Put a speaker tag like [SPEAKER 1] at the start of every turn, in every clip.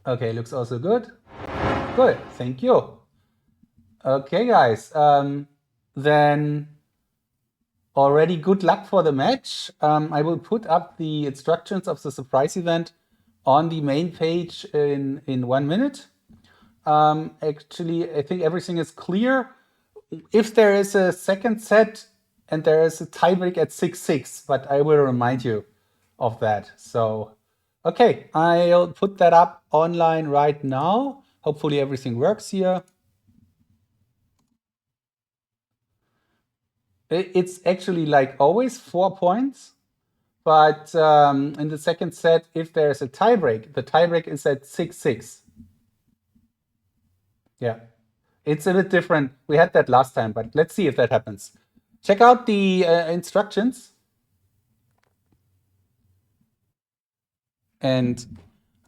[SPEAKER 1] Okay, looks also good. Good, thank you. Okay, guys. Then already good luck for the match. I will put up the instructions of the surprise event on the main page in 1 minute. Actually, I think everything is clear. If there is a second set and there is a tiebreak at 6-6, but I will remind you of that. So, okay, I'll put that up online right now. Hopefully everything works here. It's actually like always 4 points, but in the second set, if there's a tiebreak, the tiebreak is at 6-6. Yeah, it's a bit different. We had that last time, but let's see if that happens. Check out the instructions. And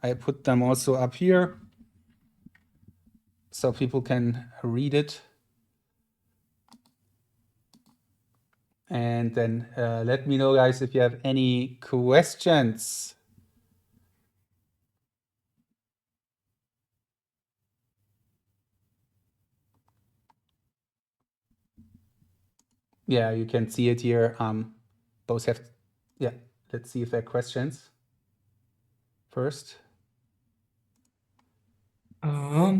[SPEAKER 1] I put them also up here so people can read it. And then let me know, guys, if you have any questions. Yeah, you can see it here. Both have, yeah, let's see if there are questions first.
[SPEAKER 2] How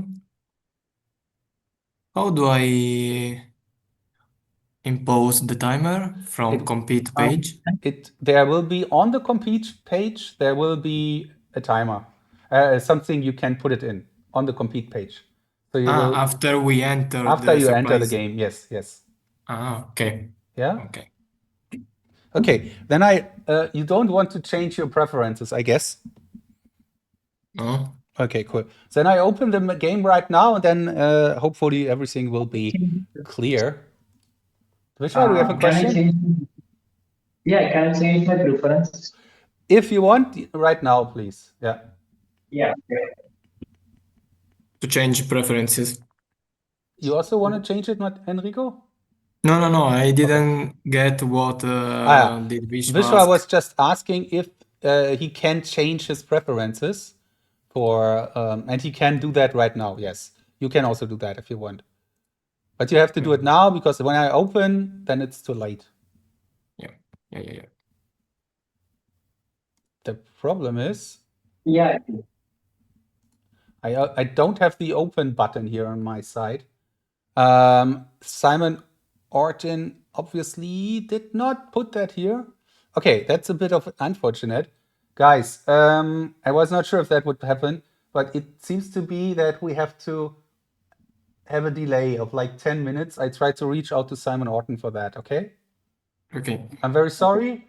[SPEAKER 2] do I impose the timer from compete page?
[SPEAKER 1] There will be on the compete page, there will be a timer, something you can put it in on the compete page. So you will,
[SPEAKER 2] After we enter
[SPEAKER 1] after
[SPEAKER 2] the
[SPEAKER 1] you enter the
[SPEAKER 2] surprise.
[SPEAKER 1] game, yes.
[SPEAKER 2] Okay.
[SPEAKER 1] Yeah?
[SPEAKER 2] Okay.
[SPEAKER 1] Okay, then you don't want to change your preferences, I guess.
[SPEAKER 2] No.
[SPEAKER 1] Okay, cool. Then I open the game right now, and then hopefully everything will be clear. Vishwa, do you have a
[SPEAKER 3] Can I
[SPEAKER 1] question?
[SPEAKER 3] change? Yeah, can I change my preference?
[SPEAKER 1] If you want, right now, please. Yeah.
[SPEAKER 3] Yeah.
[SPEAKER 2] To change preferences.
[SPEAKER 1] You also want to change it, Enrico?
[SPEAKER 2] No. I didn't get what
[SPEAKER 1] Yeah.
[SPEAKER 2] did Vishwa
[SPEAKER 1] Vishwa
[SPEAKER 2] ask.
[SPEAKER 1] was just asking if he can change his preferences for, and he can do that right now. Yes, you can also do that if you want. But you have to do it now because when I open, then it's too late.
[SPEAKER 2] Yeah.
[SPEAKER 1] The problem is
[SPEAKER 3] Yeah.
[SPEAKER 1] I don't have the open button here on my side. Simon Orton obviously did not put that here. Okay, that's a bit of unfortunate. Guys, I was not sure if that would happen, but it seems to be that we have to have a delay of like 10 minutes. I tried to reach out to Simon Orton for that, okay?
[SPEAKER 2] Okay.
[SPEAKER 1] I'm very sorry.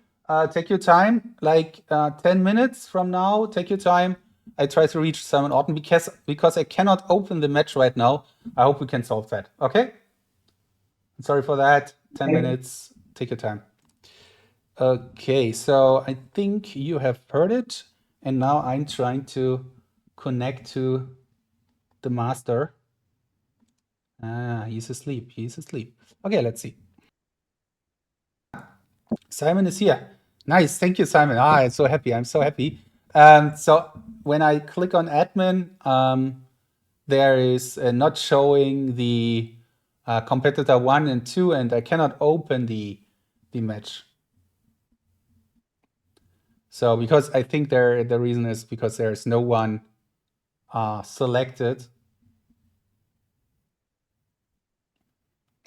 [SPEAKER 1] Take your time, like 10 minutes from now, take your time. I try to reach Simon Orton because I cannot open the match right now. I hope we can solve that, okay? Sorry for that. 10 minutes. Take your time. Okay, so I think you have heard it. And now I'm trying to connect to the master. He's asleep. Okay, let's see. Simon is here. Nice. Thank you, Simon. I'm so happy. So when I click on admin, there is not showing the competitor 1 and 2, and I cannot open the match. So because I think the reason is because there's no one selected.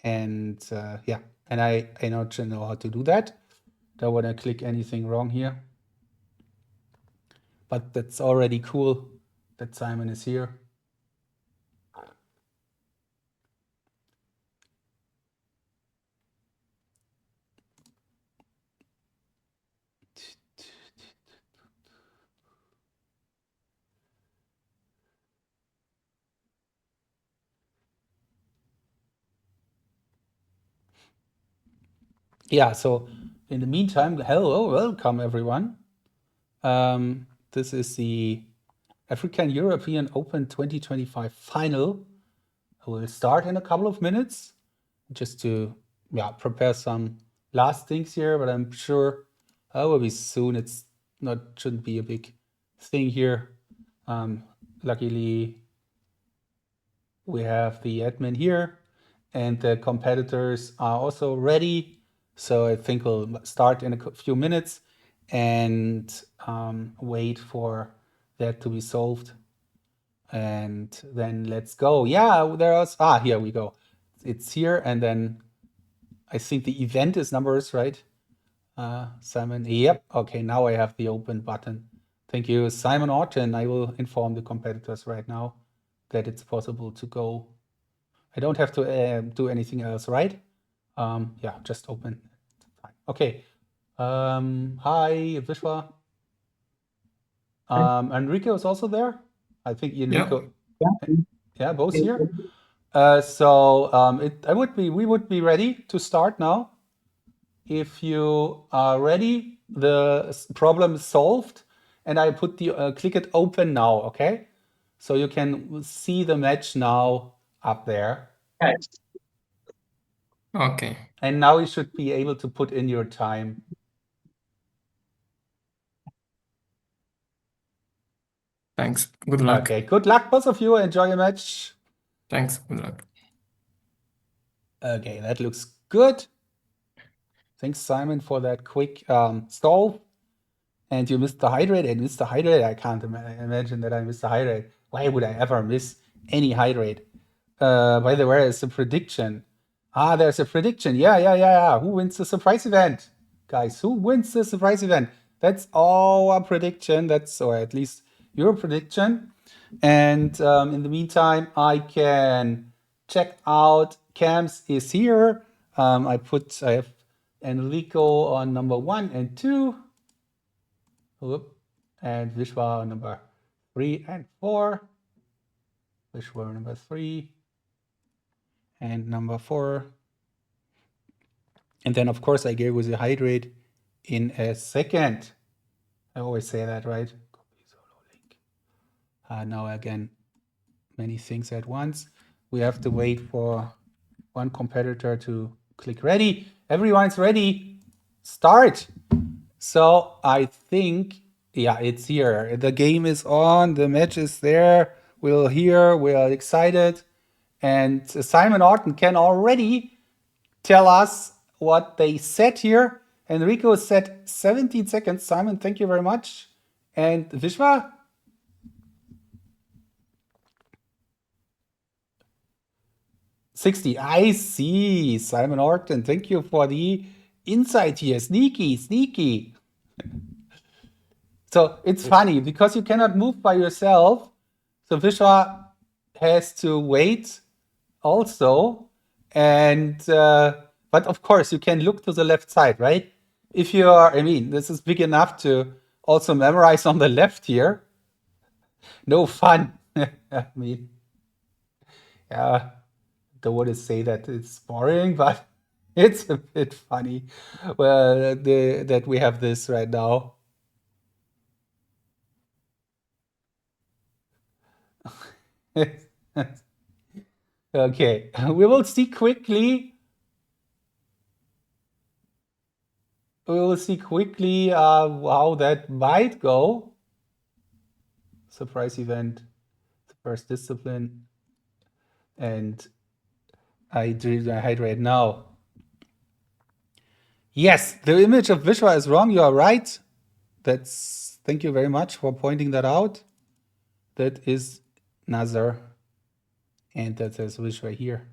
[SPEAKER 1] And yeah, and I not know how to do that. Don't want to click anything wrong here. But that's already cool that Simon is here. Yeah, so in the meantime, hello, welcome everyone. This is the African European Open 2025 final. We'll start in a couple of minutes just to prepare some last things here, but I'm sure it will be soon. Shouldn't be a big thing here. luckily, we have the admin here, and the competitors are also ready. So I think we'll start in a few minutes and wait for that to be solved. And then let's go. Yeah, here we go. It's here, and then I think the event is numbers, right? Simon, yep. Okay, now I have the open button. Thank you, Simon Orton. I will inform the competitors right now that it's possible to go. I don't have to do anything else, right? Yeah, just open. Fine. Okay. Hi, Vishwa. Enrico is also there. I think Enrico. Yeah, both here. We would be ready to start now. If you are ready, the problem is solved, and I put the click it open now, okay? So you can see the match now up there.
[SPEAKER 3] Yes.
[SPEAKER 2] Okay.
[SPEAKER 1] And now you should be able to put in your time.
[SPEAKER 2] Thanks. Good luck.
[SPEAKER 1] Okay, good luck, both of you. Enjoy your match.
[SPEAKER 2] Thanks. Good luck.
[SPEAKER 1] Okay, that looks good. Thanks, Simon, for that quick solve. And you missed the hydrate. And missed the hydrate. I can't imagine that I missed the hydrate. Why would I ever miss any hydrate? By the way, it's a prediction. There's a prediction. Yeah. Who wins the surprise event? Guys, who wins the surprise event? That's our prediction. Or at least your prediction. And in the meantime, I can check out Camps is here. I have Enrico on number 1 and 2. And Vishwa number 3 and 4. Vishwa number 3 and number 4. And then, of course, I gave you the hydrate in a second. I always say that, right? Copy solo link. Now again, many things at once. We have to wait for one competitor to click ready. Everyone's ready. Start. So I think, yeah, it's here. The game is on. The match is there. We're here. We are excited. And Simon Orton can already tell us what they said here. Enrico said 17 seconds. Simon, thank you very much. And Vishwa? $60. I see. Simon Orton, thank you for the insight here. Sneaky. So it's funny because you cannot move by yourself. So Vishwa has to wait also. And but of course you can look to the left side, right? If you are, this is big enough to also memorize on the left here. No fun. Yeah, don't want to say that it's boring, but it's a bit funny. Well, that we have this right now. Okay, we will see quickly. How that might go. Surprise event, the first discipline, and I hydrate now. Yes, the image of Vishwa is wrong. You are right. Thank you very much for pointing that out. That is Nazar, and that says Vishwa here.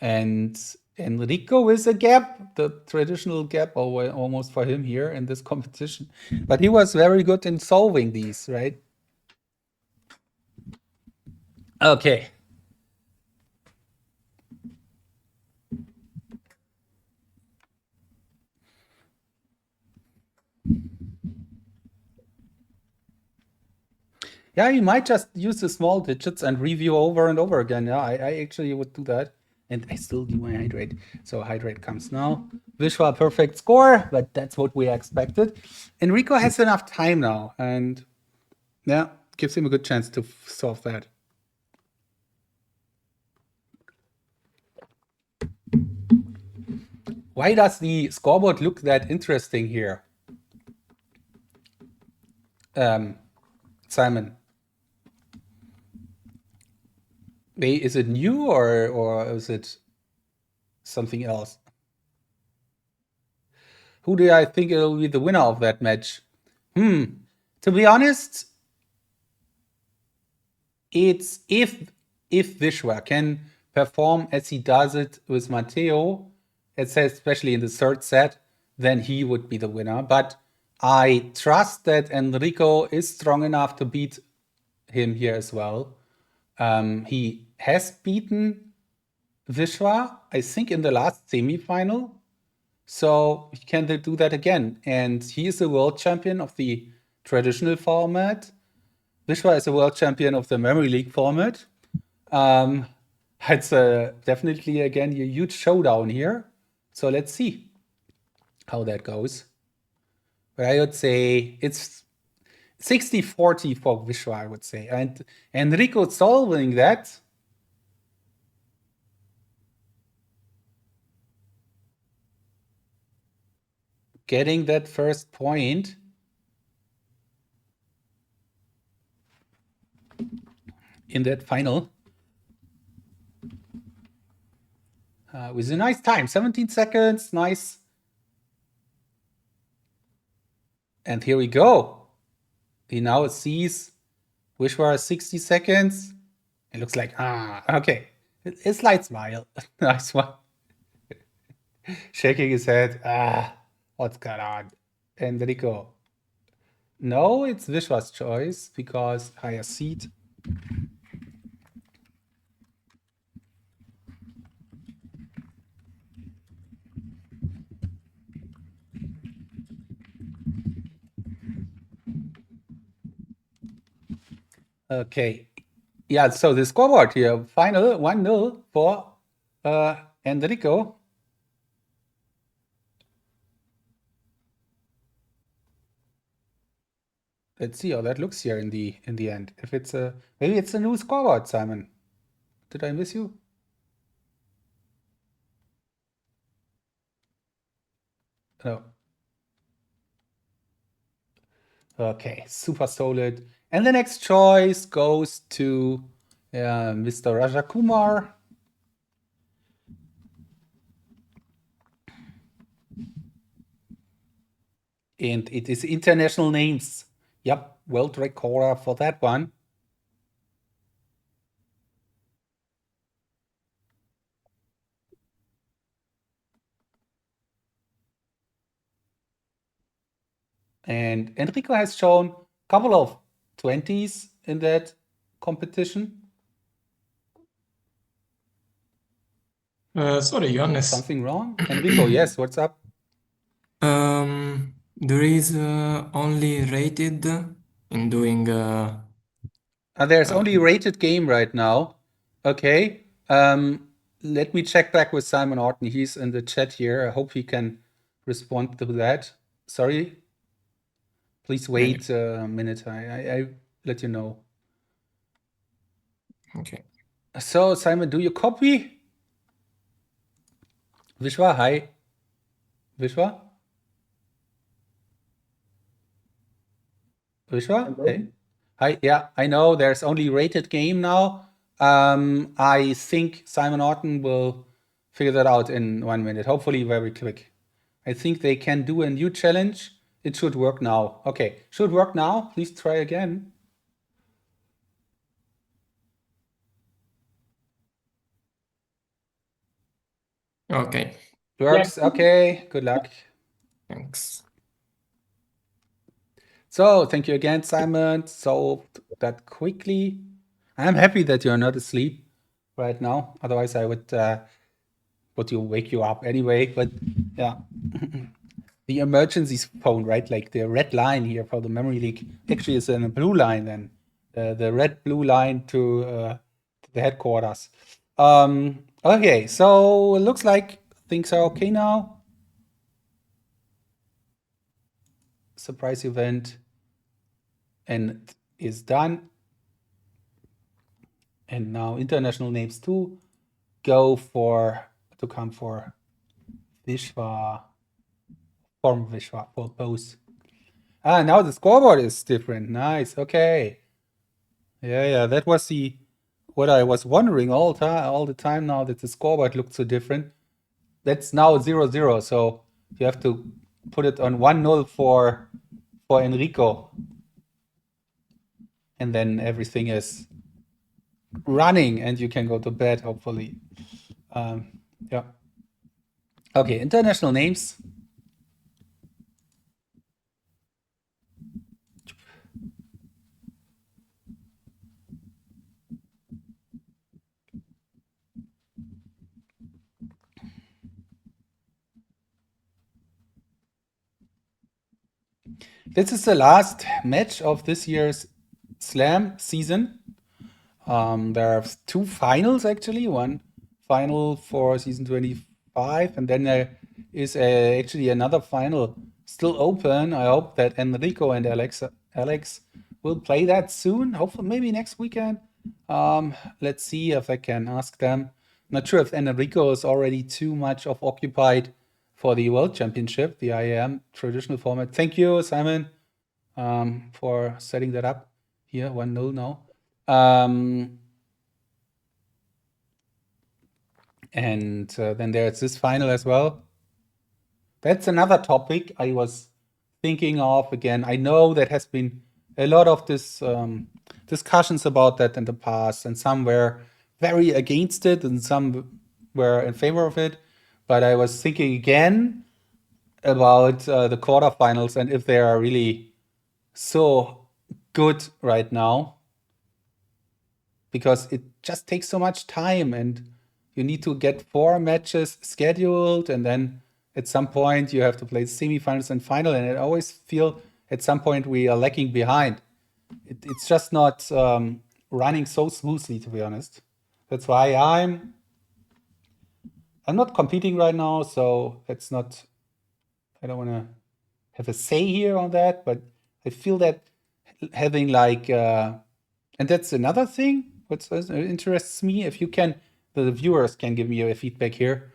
[SPEAKER 1] And Enrico with a gap, the traditional gap almost for him here in this competition. But he was very good in solving these, right? Okay. Yeah, you might just use the small digits and review over and over again. Yeah, I actually would do that. And I still do my hydrate. So hydrate comes now. Vishwa perfect score, but that's what we expected. Enrico has enough time now, and yeah, gives him a good chance to solve that. Why does the scoreboard look that interesting here? Simon. Is it new or is it something else? Who do I think will be the winner of that match? To be honest, it's if Vishwa can perform as he does it with Matteo, especially in the third set, then he would be the winner. But I trust that Enrico is strong enough to beat him here as well. He has beaten Vishwa, I think, in the last semi-final. So he can do that again. And he is the world champion of the traditional format. Vishwa is a world champion of the Memory League format. It's definitely, again, a huge showdown here. So let's see how that goes. But I would say it's 60-40 for Vishwa, I would say. And Enrico solving that. Getting that first point. In that final. With a nice time, 17 seconds, nice. And here we go. He now sees Vishwa 60 seconds. It looks like, okay. A slight smile. Nice one. Shaking his head. What's going on? Enrico. No, it's Vishwa's choice because higher seat. Okay. Yeah, so the scoreboard here, final 1-0 for Enrico. Let's see how that looks here in the end. If it's maybe it's a new scoreboard, Simon. Did I miss you? No. Okay, super solid. And the next choice goes to Mr. Rajakumar. And it is international names. Yep, world recorder for that one. And Enrico has shown a couple of 20s in that competition.
[SPEAKER 2] Sorry, Johannes.
[SPEAKER 1] Something wrong? Enrico, yes, what's up?
[SPEAKER 2] There is only rated in doing.
[SPEAKER 1] There's only rated game right now. Okay. Let me check back with Simon Orton. He's in the chat here. I hope he can respond to that. Sorry. Please wait a minute. I let you know.
[SPEAKER 2] Okay.
[SPEAKER 1] So, Simon, do you copy? Vishwa, hi. Vishwa? Vishwa?
[SPEAKER 3] Hello?
[SPEAKER 1] Hey. Hi, yeah, I know there's only rated game now. I think Simon Orton will figure that out in 1 minute, hopefully very quick. I think they can do a new challenge. It should work now. Okay, should work now. Please try again.
[SPEAKER 2] Okay.
[SPEAKER 1] Works. Okay, good luck.
[SPEAKER 2] Thanks.
[SPEAKER 1] So, thank you again, Simon. Solved that quickly. I'm happy that you're not asleep right now. Otherwise, I would wake you up anyway. But yeah, the emergency phone, right? Like the red line here for the memory leak actually is in a blue line. Then the red blue line to the headquarters. Okay, so it looks like things are okay now. Surprise event and is done. And now international names too come for Vishvaa. Form Vishvaa for both. Now the scoreboard is different. Nice. Okay. Yeah. That was what I was wondering all the time now that the scoreboard looked so different. That's now 0-0, so you have to put it on 1-0 for Enrico. And then everything is running and you can go to bed, hopefully. Yeah. Okay, international names. This is the last match of this year's Slam season. There are two finals actually. One final for season 25, and then there is actually another final still open. I hope that Enrico and Alex will play that soon. Hopefully, maybe next weekend. Let's see if I can ask them. Not sure if Enrico is already too much of occupied for the World Championship, the IAM traditional format. Thank you, Simon, for setting that up. Here, 1-0 now. And then there's this final as well. That's another topic I was thinking of again. I know there has been a lot of this discussions about that in the past, and some were very against it, and some were in favor of it. But I was thinking again about the quarterfinals and if they are really so good right now, because it just takes so much time and you need to get 4 matches scheduled, and then at some point you have to play semifinals and final, and I always feel at some point we are lagging behind. It's just not running so smoothly, to be honest. That's why I'm not competing right now, so it's not. I don't want to have a say here on that, but I feel that having like, and that's another thing what interests me. If you can, the viewers can give me a feedback here.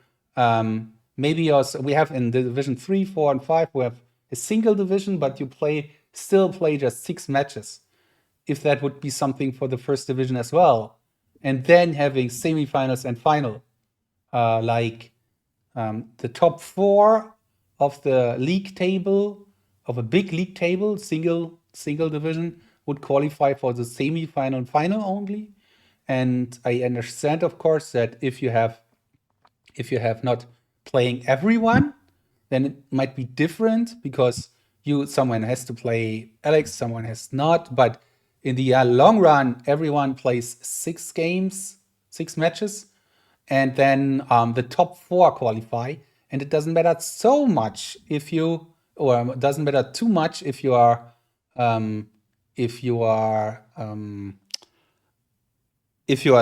[SPEAKER 1] Maybe also we have in the division 3, 4, and 5, we have a single division, but you still play just 6 matches. If that would be something for the first division as well, and then having semifinals and final, like the top 4 of the league table, of a big league table, single division, would qualify for the semi-final and final only. And I understand, of course, that if you have not playing everyone, then it might be different, because someone has to play Alex, someone has not. But in the long run, everyone plays 6 games, 6 matches, and then the top 4 qualify. And it doesn't matter so much if you, or it doesn't matter too much if you are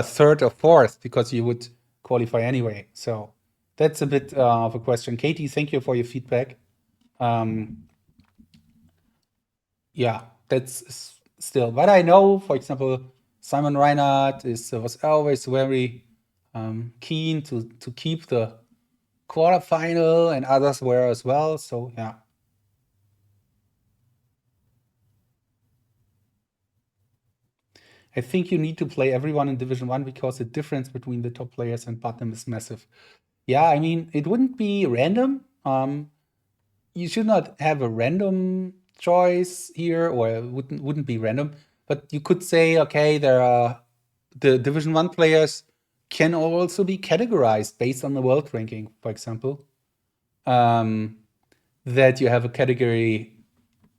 [SPEAKER 1] third or fourth, because you would qualify anyway. So that's a bit of a question. Katie, thank you for your feedback. Yeah, that's still. But I know, for example, Simon Reinhardt was always very keen to keep the quarterfinal, and others were as well. So yeah. I think you need to play everyone in Division 1 because the difference between the top players and bottom is massive. Yeah, I mean, it wouldn't be random. You should not have a random choice here, or it wouldn't be random. But you could say, okay, there are the Division 1 players can also be categorized based on the world ranking, for example. That you have a category,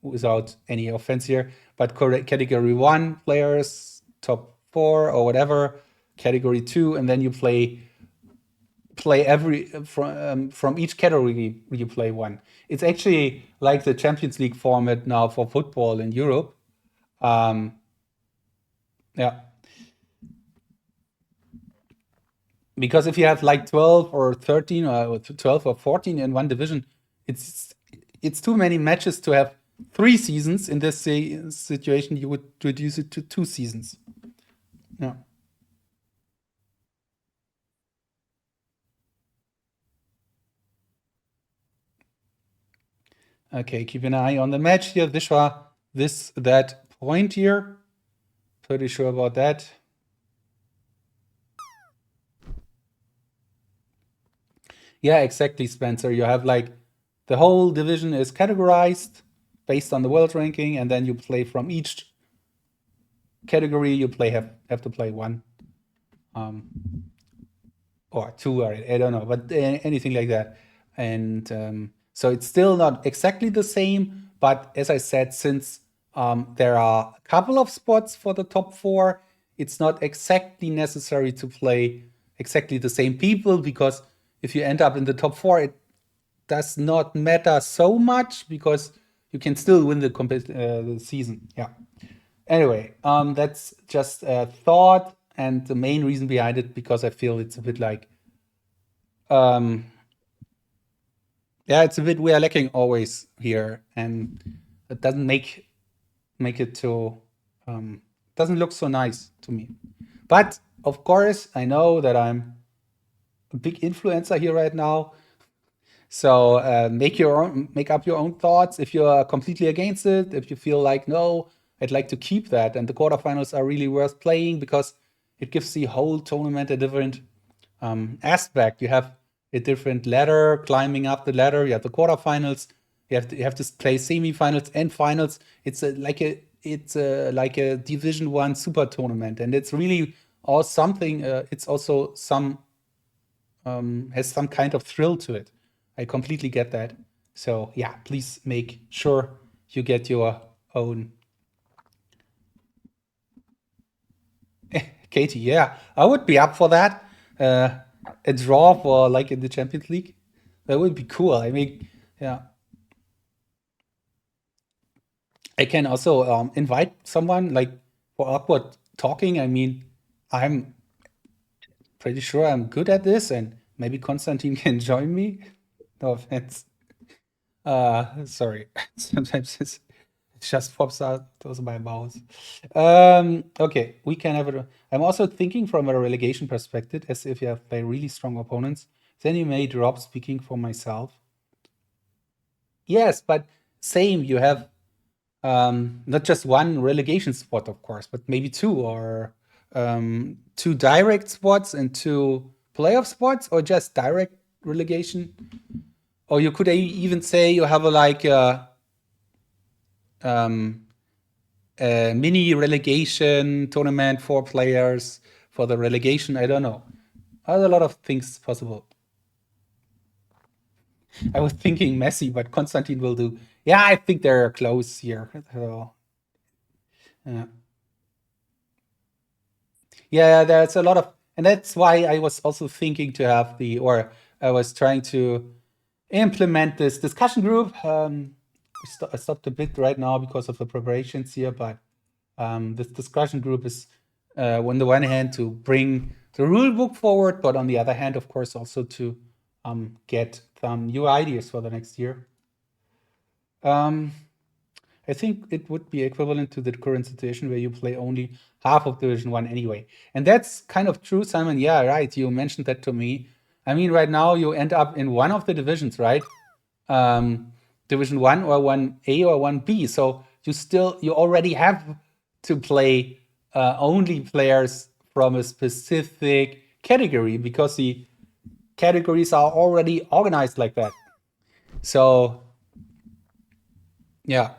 [SPEAKER 1] without any offense here, but category 1 players, top 4 or whatever, category 2, and then you play every from each category you play one. It's actually like the Champions League format now for football in Europe. Yeah. Because if you have like 12 or 13 or 12 or 14 in one division, it's too many matches to have 3 seasons. In this situation, you would reduce it to 2 seasons. Yeah. Okay, keep an eye on the match here. Vishwa, that point here. Pretty sure about that. Yeah, exactly, Spencer. You have like the whole division is categorized based on the world ranking, and then you play from each category. You have to play one or two, or I don't know, but anything like that. And so it's still not exactly the same, but as I said, since there are a couple of spots for the top four, it's not exactly necessary to play exactly the same people, because if you end up in the top four, it does not matter so much because you can still win the season. Yeah. Anyway, that's just a thought, and the main reason behind it, because I feel it's a bit like, it's a bit we are lacking always here, and it doesn't make it to doesn't look so nice to me. But of course, I know that I'm a big influencer here right now. So make up your own thoughts. If you are completely against it, if you feel like, no, I'd like to keep that, and the quarterfinals are really worth playing because it gives the whole tournament a different aspect. You have a different ladder, climbing up the ladder. You have the quarterfinals. You have to play semifinals and finals. It's like a Division One super tournament, and it's really all something. It's also has some kind of thrill to it. I completely get that. So yeah, please make sure you get your own. Katie, yeah, I would be up for that. A draw for like in the Champions League, that would be cool. I mean, yeah, I can also invite someone like for awkward talking. I mean, I'm pretty sure I'm good at this, and maybe Konstantin can join me. No offense. Sorry. Sometimes it just pops out of my mouth. Okay, we can have it. I'm also thinking from a relegation perspective, as if you have play really strong opponents, then you may drop, speaking for myself. Yes, but same, you have not just one relegation spot, of course, but maybe two, or two direct spots and two playoff spots, or just direct relegation. Or you could even say you have a mini relegation tournament for players for the relegation. I don't know. There's a lot of things possible. I was thinking Messi, but Konstantin will do. Yeah, I think they're close here. So, yeah. Yeah, there's a lot of, and that's why I was also thinking to have or I was trying to implement this discussion group. I stopped a bit right now because of the preparations here, but this discussion group is, on the one hand, to bring the rule book forward, but on the other hand, of course, also to get some new ideas for the next year. I think it would be equivalent to the current situation where you play only half of Division 1 anyway. And that's kind of true, Simon. Yeah, right. You mentioned that to me. I mean, right now you end up in one of the divisions, right? Division 1 or 1A or 1B. So you already have to play only players from a specific category, because the categories are already organized like that. So, yeah.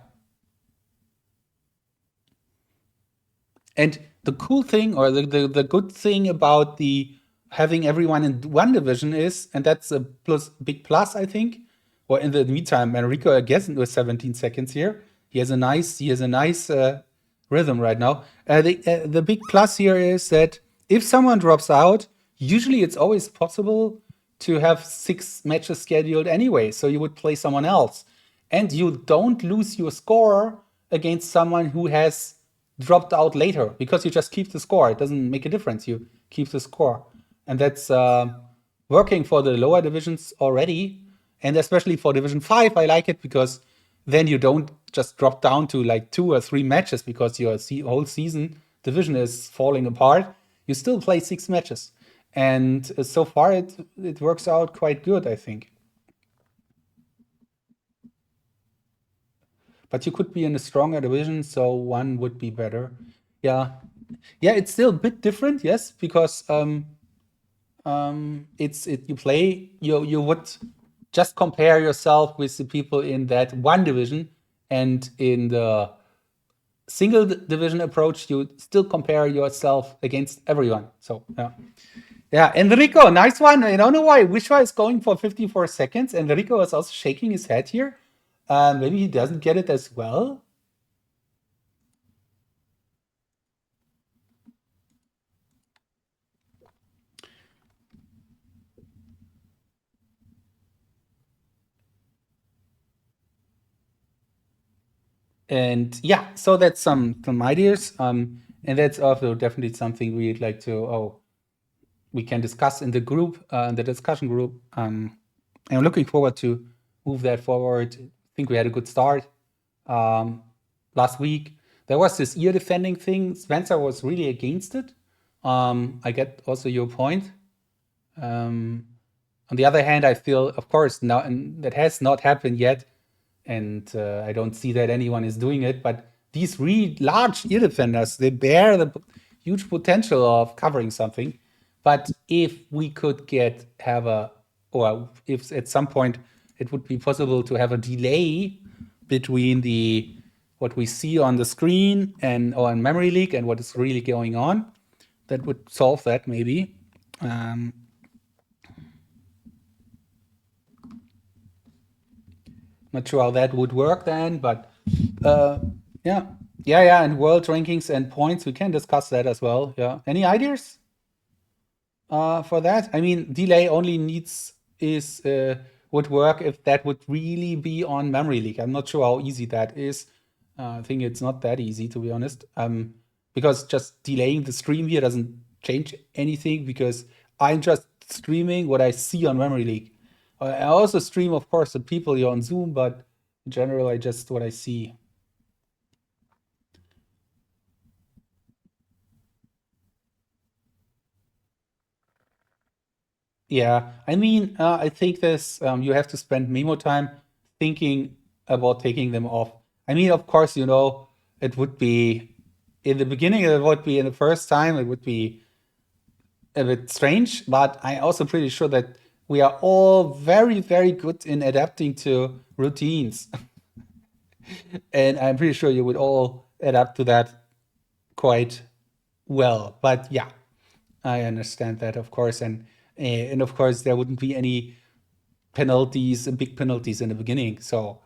[SPEAKER 1] And the cool thing, or the good thing about the having everyone in one division is, and that's a big plus, I think. Or in the meantime, Enrico, I guess, with 17 seconds here, he has a nice rhythm right now. The big plus here is that if someone drops out, usually it's always possible to have 6 matches scheduled anyway. So you would play someone else, and you don't lose your score against someone who has dropped out later, because you just keep the score. It doesn't make a difference. You keep the score, and that's working for the lower divisions already, and especially for Division 5. I like it because then you don't just drop down to like 2 or 3 matches because your whole season division is falling apart. You still play 6 matches, and so far it works out quite good, I think. but you could be in a stronger division, so one would be better. Yeah, yeah, it's still a bit different, yes, because you would just compare yourself with the people in that one division, and in the single division approach, you still compare yourself against everyone. So yeah, Enrico, nice one. I don't know why Vishvaa is going for 54 seconds. Enrico is also shaking his head here. Maybe he doesn't get it as well. And yeah, so that's some ideas. And that's also definitely something we'd like to we can discuss in the group, in the discussion group. And I'm looking forward to move that forward. I think we had a good start. Last week there was this ear defending thing. Spencer was really against it. I get also your point. On the other hand, I feel, of course, now, and that has not happened yet, and I don't see that anyone is doing it, but these really large ear defenders, they bear the huge potential of covering something. But if we could or if at some point it would be possible to have a delay between what we see on the screen or in memory leak and what is really going on, that would solve that maybe. Not sure how that would work then, but yeah. And world rankings and points, we can discuss that as well. Yeah. Any ideas for that? I mean, delay only would work if that would really be on memory leak. I'm not sure how easy that is. I think it's not that easy, to be honest. Because just delaying the stream here doesn't change anything, because I'm just streaming what I see on memory leak. I also stream, of course, the people here on Zoom, but in general, I just what I see. Yeah, I mean, I think this you have to spend memo time thinking about taking them off. I mean, of course, it would be in the beginning, it would be in the first time, it would be a bit strange, but I'm also pretty sure that we are all very, very good in adapting to routines. And I'm pretty sure you would all adapt to that quite well. But yeah, I understand that, of course. And of course, there wouldn't be any big penalties in the beginning. So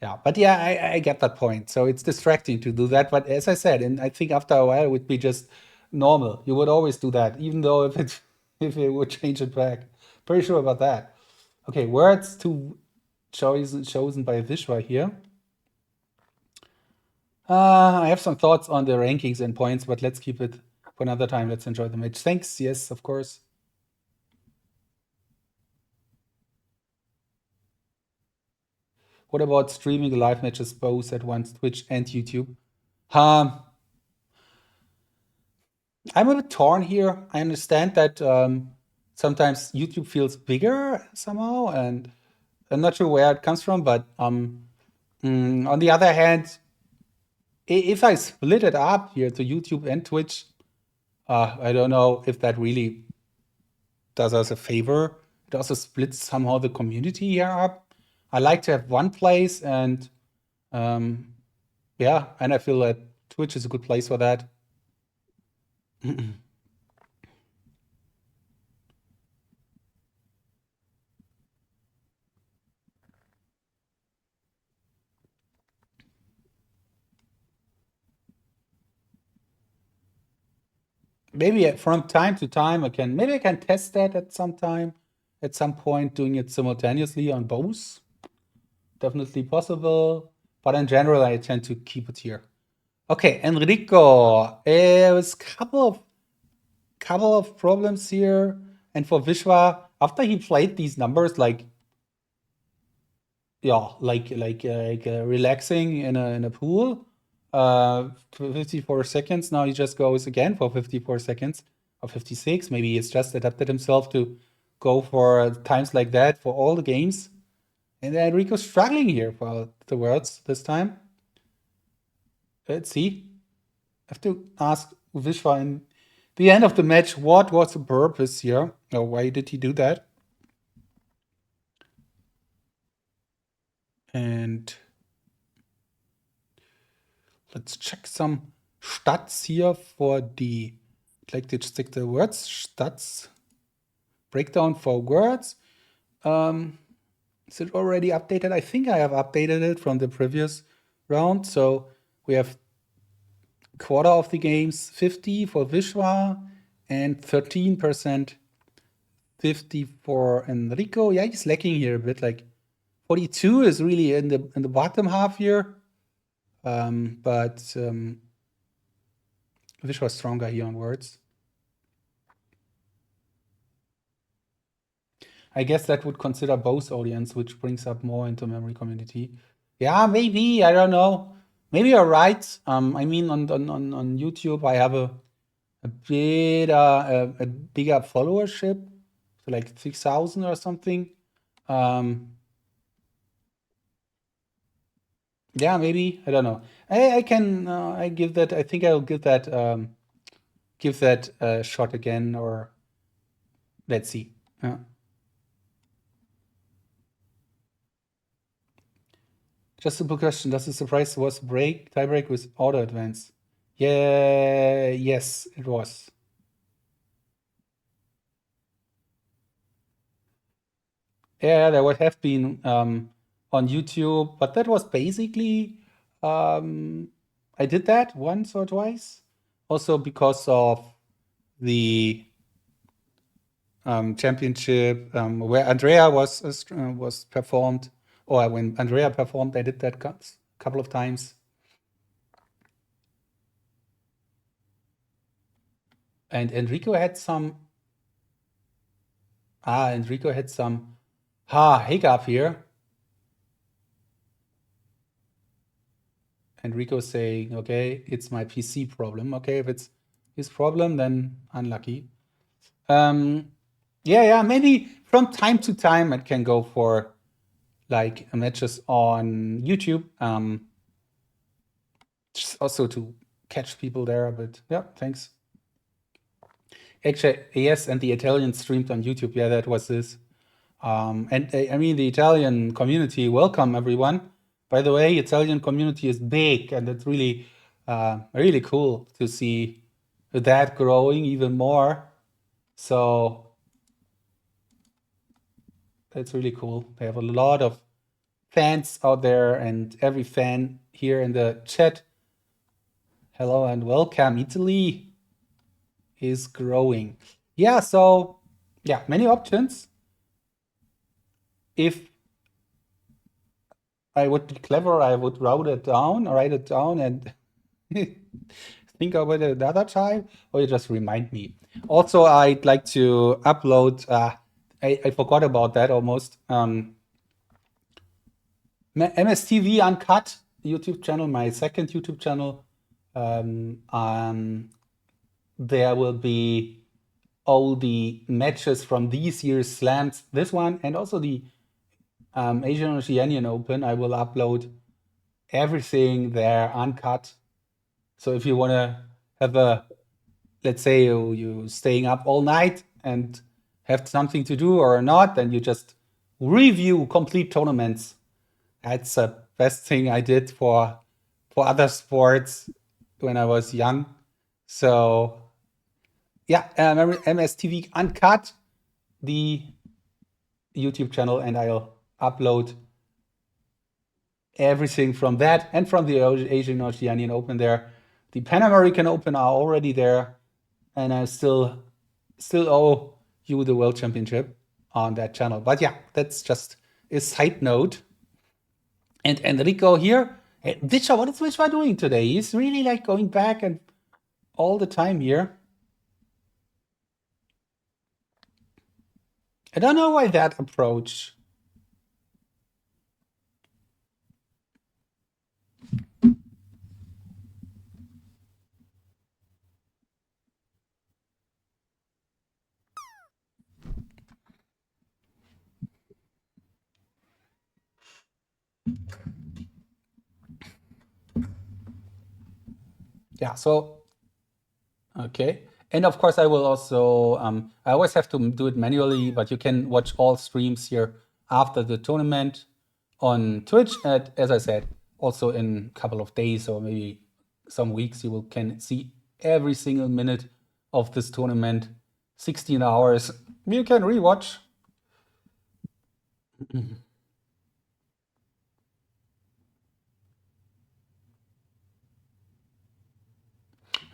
[SPEAKER 1] yeah, but yeah, I get that point. So it's distracting to do that. But as I said, and I think after a while, it would be just normal. You would always do that, even though if it would change it back. Pretty sure about that. Okay, words chosen by Vishvaa here. I have some thoughts on the rankings and points, but let's keep it for another time. Let's enjoy the match. Thanks. Yes, of course. What about streaming the live matches both at once, Twitch and YouTube? I'm a bit torn here. I understand that sometimes YouTube feels bigger somehow, and I'm not sure where it comes from, but on the other hand, if I split it up here to YouTube and Twitch, I don't know if that really does us a favor. It also splits somehow the community here up. I like to have one place, and yeah, and I feel that Twitch is a good place for that. Maybe from time to time I can test that at some point, doing it simultaneously on both. Definitely possible, but in general I tend to keep it here. Okay, Enrico, there's a couple of problems here, and for Vishvaa, after he played these numbers, like relaxing in a pool, 54 seconds. Now he just goes again for 54 seconds or 56. Maybe he's just adapted himself to go for times like that for all the games. And Enrico's struggling here for the words this time. Let's see. I have to ask Vishwa in the end of the match what was the purpose here, or why did he do that? And let's check some stats here for the. I'd like to stick the words stats breakdown for words. Is it already updated? I think I have updated it from the previous round. So we have quarter of the games 50 for Vishwa and 13% 50 for Enrico. Yeah, he's lacking here a bit. Like 42 is really in the bottom half here. But Vishwa's stronger here on words. I guess that would consider both audience, which brings up more into memory community. Yeah, maybe. I don't know. Maybe you're right. I mean, on YouTube, I have a bit a bigger followership, so like 6,000 or something. Yeah, maybe. I don't know. I can. I give that. I think I'll give that. Give that a shot again, or let's see. Yeah. Just a simple question. Does the surprise was tiebreak with auto advance? Yeah, yes, it was. Yeah, there would have been on YouTube, but that was basically I did that once or twice. Also because of the championship where Andrea was performed, or when Andrea performed, I did that couple of times. And Enrico had some hiccup here. Enrico saying, okay, it's my PC problem. Okay, if it's his problem, then unlucky. Yeah, maybe from time to time I can go for like matches on YouTube. Just also to catch people there, but yeah, thanks. Actually, yes, and the Italian streamed on YouTube. Yeah, that was this. And I mean, the Italian community, welcome everyone. By the way, Italian community is big, and it's really, really cool to see that growing even more. So it's really cool. They have a lot of fans out there, and every fan here in the chat, hello and welcome. Italy is growing. Yeah, so yeah, many options. If I would be clever, I would write it down, and think about it another time, or you just remind me. Also, I'd like to upload. I forgot about that almost. MSTV Uncut YouTube channel, my second YouTube channel. There will be all the matches from this year's slams, this one, and also the Asian Oceanian Open. I will upload everything there uncut. So if you want to have a, let's say you staying up all night and have something to do or not, then you just review complete tournaments. That's the best thing I did for other sports when I was young. So yeah, MSTV Uncut, the YouTube channel, and I'll upload everything from that and from the Asian Oceanian Open there. The Pan American Open are already there, and I still owe you the World Championship on that channel. But yeah, that's just a side note. And Enrico here, Vishwa, what is Vishwa doing today? He's really like going back and all the time here. I don't know why that approach. Yeah, so, okay. And of course, I will also, I always have to do it manually, but you can watch all streams here after the tournament on Twitch. And as I said, also in a couple of days or maybe some weeks, you will can see every single minute of this tournament, 16 hours. You can rewatch.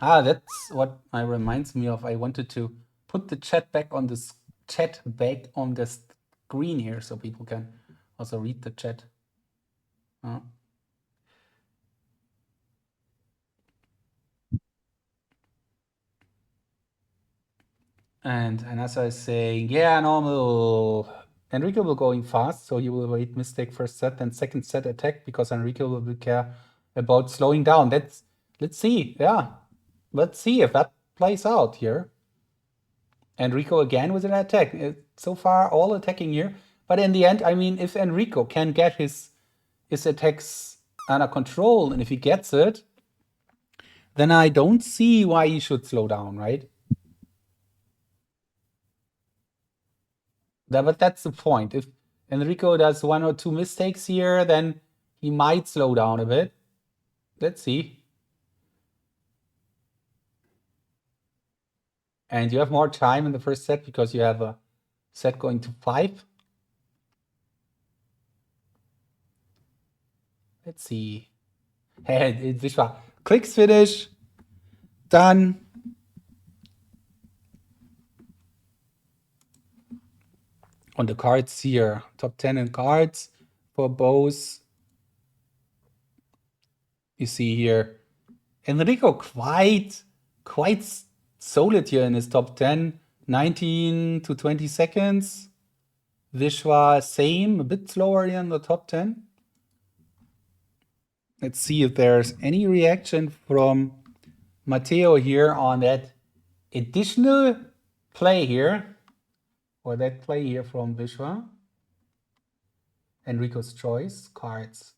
[SPEAKER 1] That's what reminds me of. I wanted to put the chat back on this chat back on the screen here so people can also read the chat. Uh, And as I was saying, yeah, normal. Enrico will going fast, so he will wait mistake first set, then second set attack because Enrico will care about slowing down. Let's see, yeah. Let's see if that plays out here. Enrico again with an attack. So far, all attacking here. But in the end, I mean, if Enrico can get his attacks under control, and if he gets it, then I don't see why he should slow down, right? But that's the point. If Enrico does one or two mistakes here, then he might slow down a bit. Let's see. And you have more time in the first set because you have a set going to 5. Let's see. Hey, Vishvaa. Clicks finish. Done. On the cards here, top 10 in cards for both. You see here, Enrico quite solid here in his top 10, 19 to 20 seconds. Vishwa, same, a bit slower here in the top 10. Let's see if there's any reaction from Matteo here on that additional play here, or that play here from Vishwa. Enrico's choice, cards.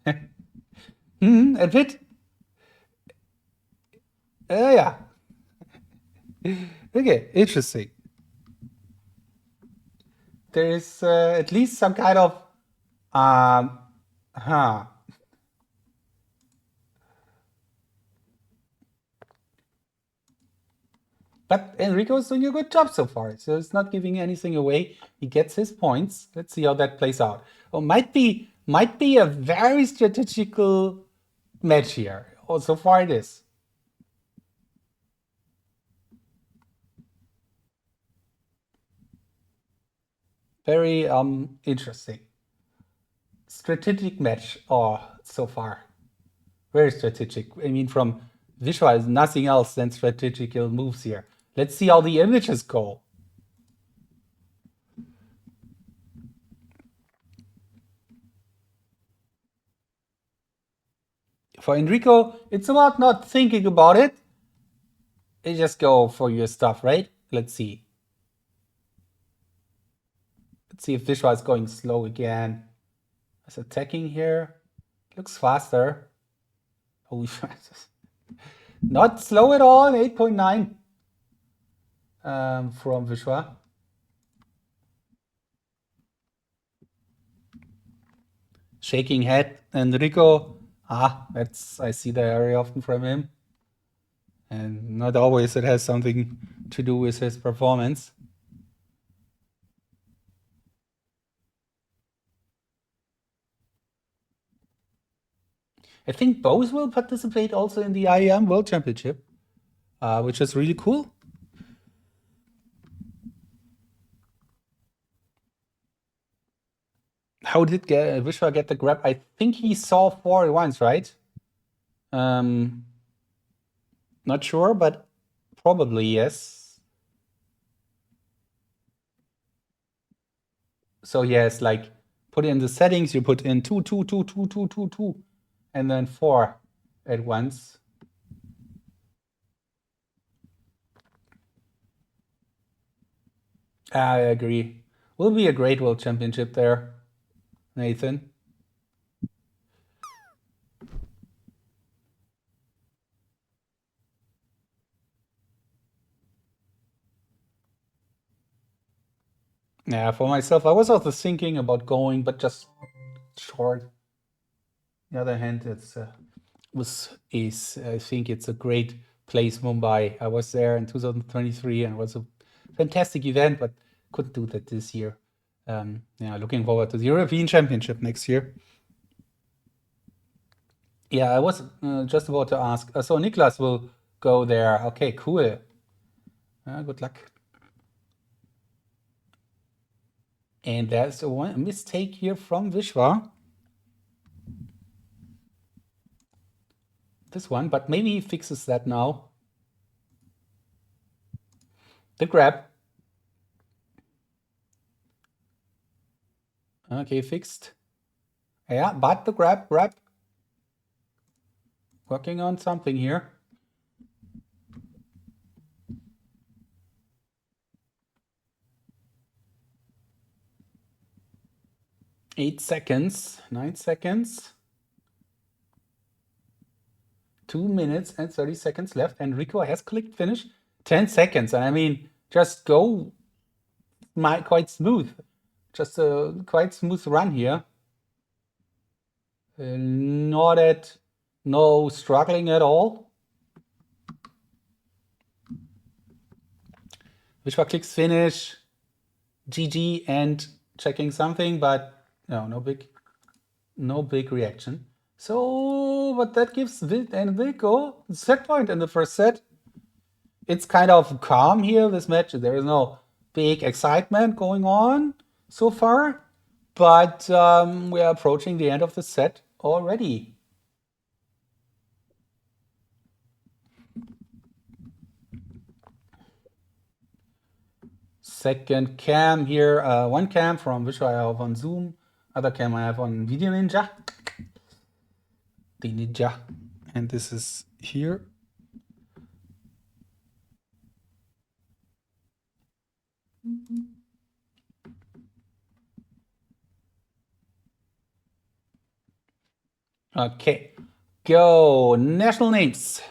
[SPEAKER 1] A bit. Yeah. Okay, interesting. There is at least some kind of huh. But Enrico is doing a good job so far. So it's not giving anything away. He gets his points. Let's see how that plays out. Oh, might be a very strategical match here. Oh, so far it is. Very interesting. Strategic match. Oh, so far. Very strategic. I mean, from Vishwa is nothing else than strategical moves here. Let's see how the images go. For Enrico, it's about not thinking about it. You just go for your stuff, right? Let's see. Let's see if Vishwa is going slow again. Is attacking here. Looks faster. Holy shit. Not slow at all, 8.9 from Vishwa. Shaking head. Enrico, I see that very often from him. And not always it has something to do with his performance. I think both will participate also in the IEM World Championship, which is really cool. How did Vishwa get the grab? I think he saw 4 at once, right? Not sure, but probably yes. So yes, like put in the settings, you put in 2, 2, 2, 2, 2, 2, 2, and then 4 at once. I agree. Will be a great World Championship there. Nathan. Yeah, for myself, I was also thinking about going, but just short. On the other hand, it's I think it's a great place, Mumbai. I was there in 2023, and it was a fantastic event, but couldn't do that this year. Yeah, looking forward to the European Championship next year. Yeah, I was just about to ask. So Niklas will go there. Okay, cool. Good luck. And there's a mistake here from Vishwa. This one, but maybe he fixes that now. The grab. Okay, fixed. Yeah, but the grab. Working on something here. 8 seconds, 9 seconds. 2 minutes and 30 seconds left. Enrico has clicked finish. 10 seconds. I mean, just go quite smooth. Just a quite smooth run here. No struggling at all. Vishwa clicks finish. GG and checking something, but no big reaction. So, but that gives Enrico the set point in the first set. It's kind of calm here, this match. There is no big excitement going on so far, but we are approaching the end of the set already. Second cam here, one cam from Vishwa I have on Zoom, other cam I have on Video Ninja. The Ninja. And this is here. Okay, go. National names.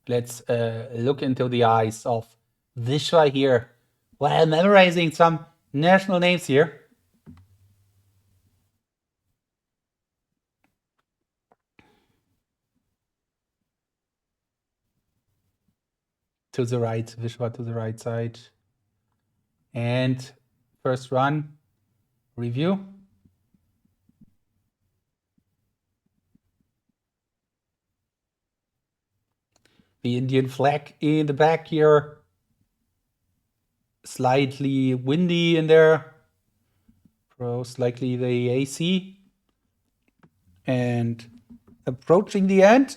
[SPEAKER 1] Let's look into the eyes of Vishwa here while memorizing some national names here. To the right, Vishwa to the right side. And first run, review. The Indian flag in the back here. Slightly windy in there. Most likely the AC. And approaching the end.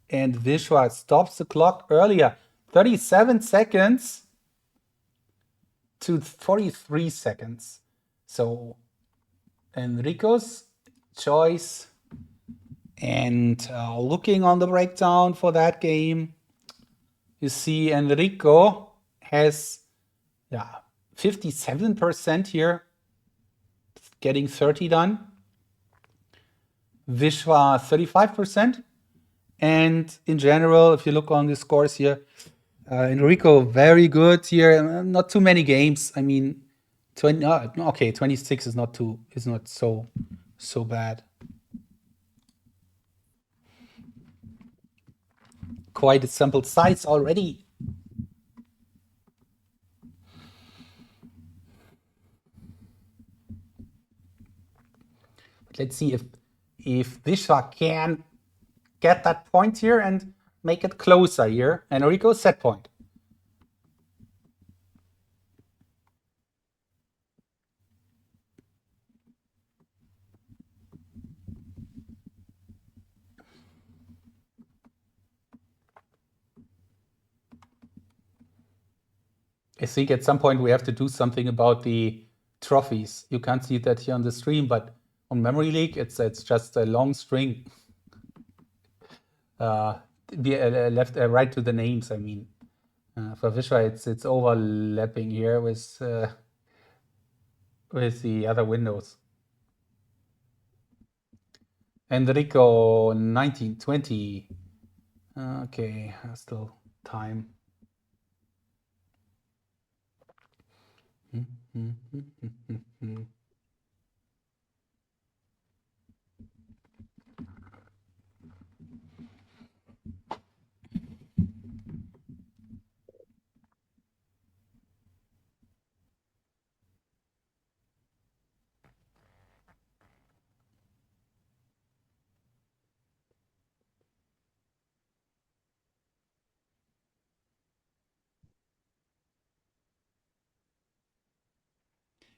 [SPEAKER 1] And Vishwa stops the clock earlier. 37 seconds to 43 seconds. So Enrico's choice. And looking on the breakdown for that game, you see Enrico has 57% here, getting 30 done. Vishwa 35%. And in general, if you look on the scores here, Enrico very good here. Not too many games. I mean, 26 is not so bad. Quite a sample size already. But let's see if Vishwa can get that point here and make it closer here. Enrico set point. I think at some point we have to do something about the trophies. You can't see that here on the stream, but on Memory League, it's just a long string. Right to the names. I mean, for Vishwa, it's overlapping here with the other windows. Enrico 1920. Okay, still time.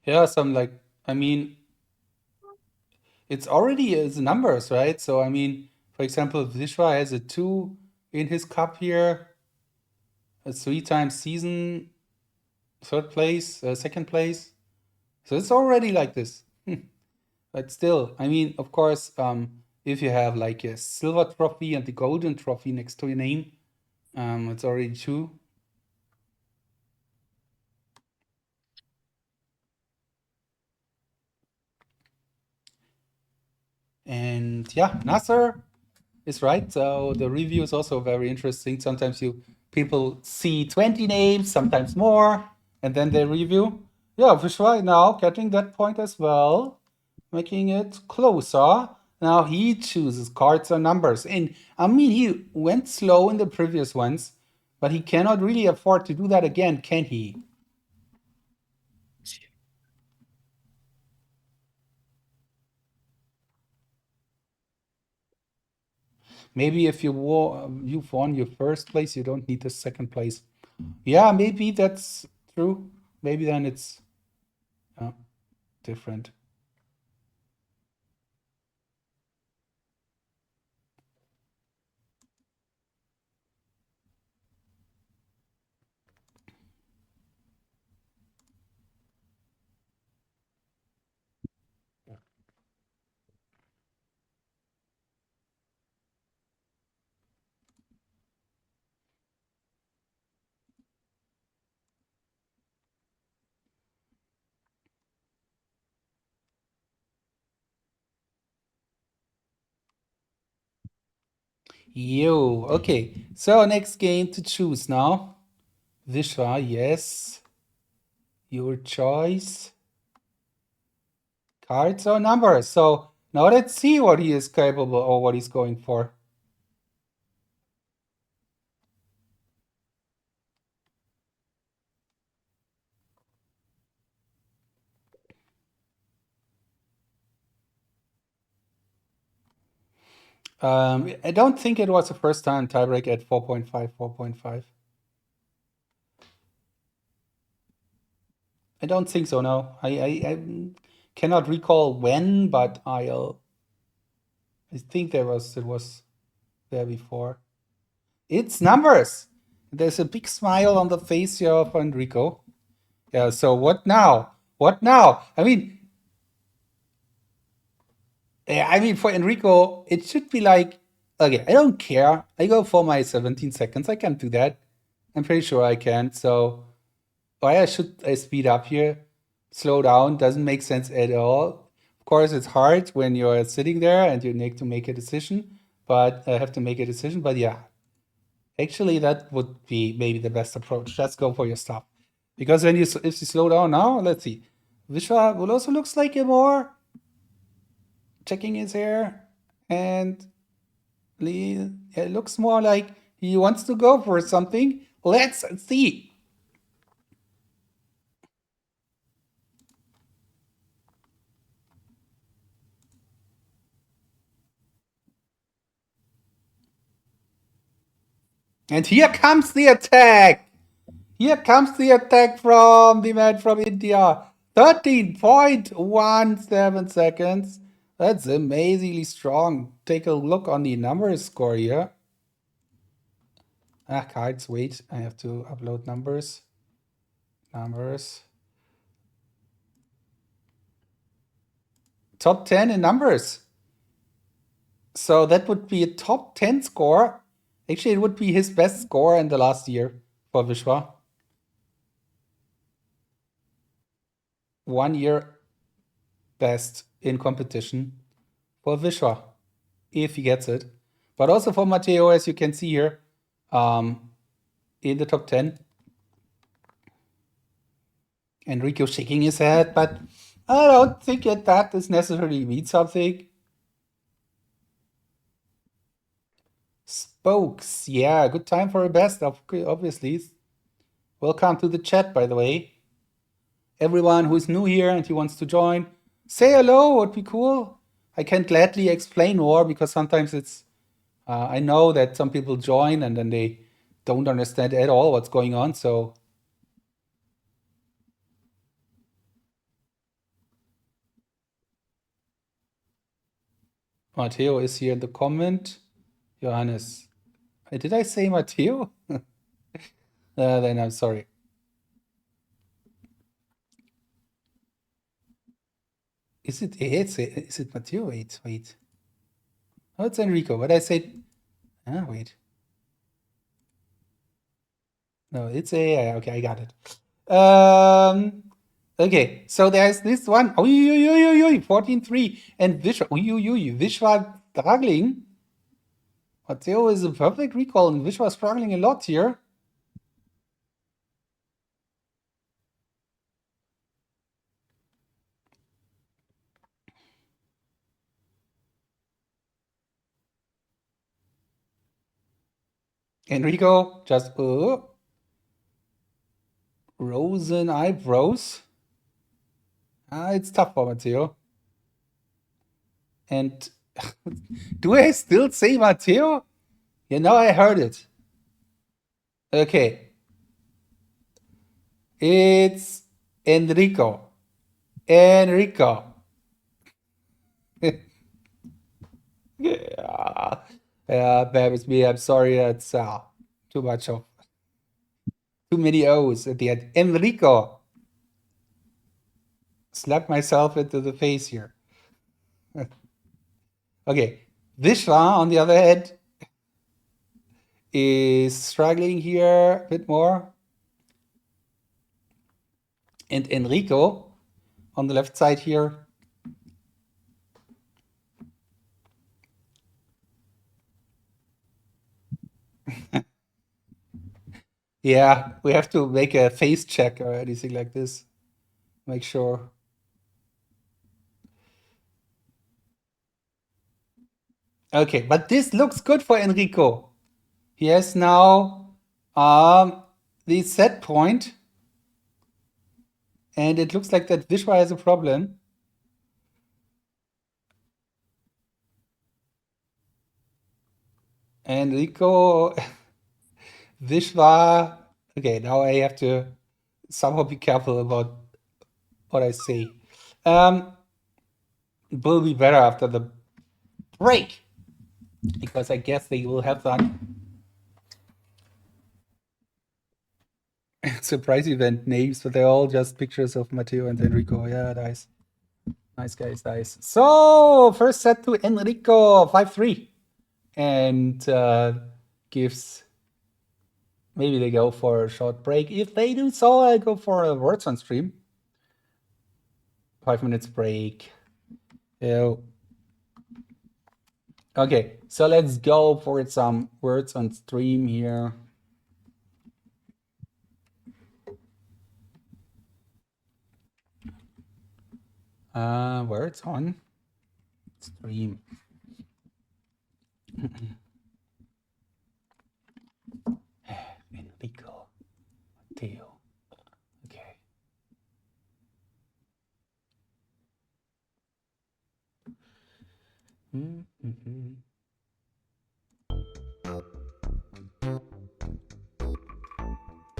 [SPEAKER 1] Yeah, some like, I mean, it's already is numbers, right? So, I mean, for example, Vishwa has a 2 in his cup here, a 3 times season, third place, second place. So it's already like this. But still, I mean, of course, if you have like a silver trophy and the golden trophy next to your name, it's already 2. And yeah, Nasser is right. So the review is also very interesting. Sometimes people see 20 names, sometimes more, and then they review. Yeah, Vishwa now getting that point as well, making it closer. Now he chooses cards or numbers. And I mean, he went slow in the previous ones, but he cannot really afford to do that again, can he? Maybe if you've won your first place, you don't need the second place. Yeah, maybe that's true. Maybe then it's different. Yo, okay. So next game to choose now. Vishwa, yes. Your choice. Cards or numbers. So now let's see what he is capable or what he's going for. I don't think it was the first time tiebreak at 4.5, 4.5. I don't think so, no. I cannot recall when, but I think it was there before. It's numbers. There's a big smile on the face here of Enrico. Yeah, so what now? What now? I mean, for Enrico, it should be like, okay, I don't care. I go for my 17 seconds. I can do that. I'm pretty sure I can. So why should I speed up here? Slow down doesn't make sense at all. Of course, it's hard when you're sitting there and you need to make a decision, but I have to make a decision. But yeah, actually, that would be maybe the best approach. Just go for your stop. Because if you slow down now, let's see. Vishwa will also looks like a more checking his hair, and it looks more like he wants to go for something. Let's see. And here comes the attack. Here comes the attack from the man from India. 13.17 seconds. That's amazingly strong. Take a look on the numbers score here. Cards, wait. I have to upload numbers. Numbers. Top 10 in numbers. So that would be a top 10 score. Actually, it would be his best score in the last year for Vishwa. 1 year best in competition for Vishwa. if he gets it. But also for Matteo, as you can see here, in the top 10. Enrico shaking his head, but I don't think that is necessarily means something. Spokes, yeah, good time for a best, obviously. Welcome to the chat, by the way. Everyone who's new here and who wants to join, say hello, would be cool. I can gladly explain more because sometimes it's, I know that some people join and then they don't understand at all what's going on, so. Matteo is here in the comment. Johannes. Did I say Matteo? Then I'm sorry. Is it Matteo? Wait. Oh, it's Enrico. But I said, wait. No, it's okay, I got it. Okay, so there's this one. 14-3. And Vishvaa struggling. Matteo is a perfect recall, and Vishvaa struggling a lot here. Enrico just rosy eyebrows. It's tough for Matteo. And do I still say Matteo? Yeah, now I heard it. Okay. It's Enrico. Enrico. Yeah, bear with me. I'm sorry. That's too much of too many O's at the end. Enrico. Slap myself into the face here. Okay. Vishvaa, on the other hand, is struggling here a bit more. And Enrico on the left side here. Yeah, we have to make a face check or anything like this. Make sure. Okay, but this looks good for Enrico. He has now the set point. And it looks like that Vishvaa has a problem. Enrico, Vishvaa. Okay, now I have to somehow be careful about what I say. It will be better after the break, because I guess they will have that surprise event names, but they're all just pictures of Matteo and Enrico. Yeah, nice. Nice, guys, nice. So, first set to Enrico, 5-3. And gives, maybe they go for a short break. If they do so, I go for a words on stream. 5 minutes break. Ew. Okay, so let's go for some words on stream here. Words on stream. Enrico, Matteo. Okay.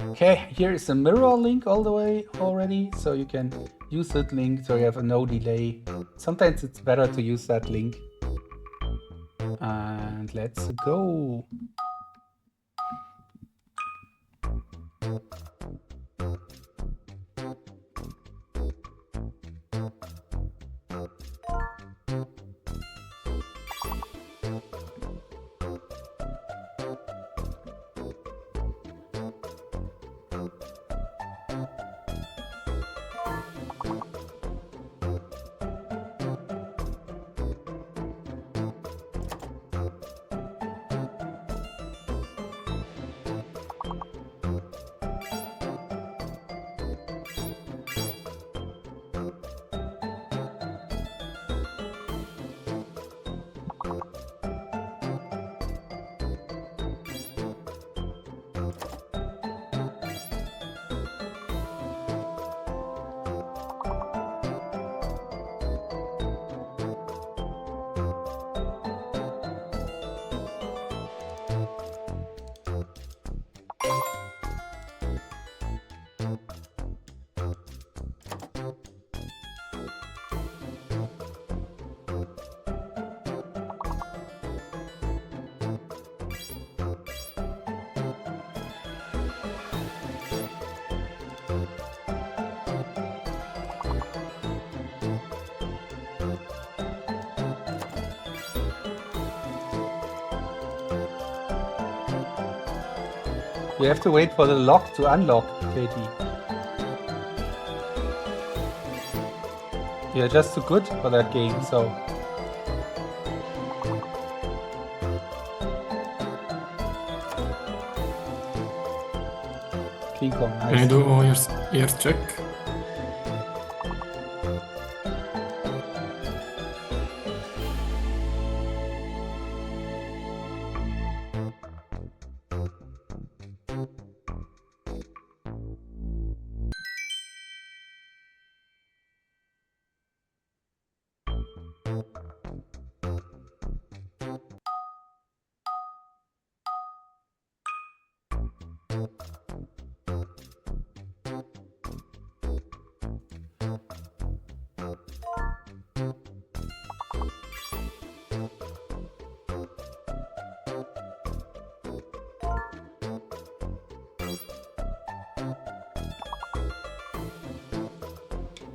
[SPEAKER 1] Okay, here is a mirror link all the way already, so you can use that link so you have a no delay. Sometimes it's better to use that link. And let's go. You have to wait for the lock to unlock, Katie. You're just too good for that game, so... King Kong,
[SPEAKER 2] Can you
[SPEAKER 1] nice.
[SPEAKER 2] do all your check?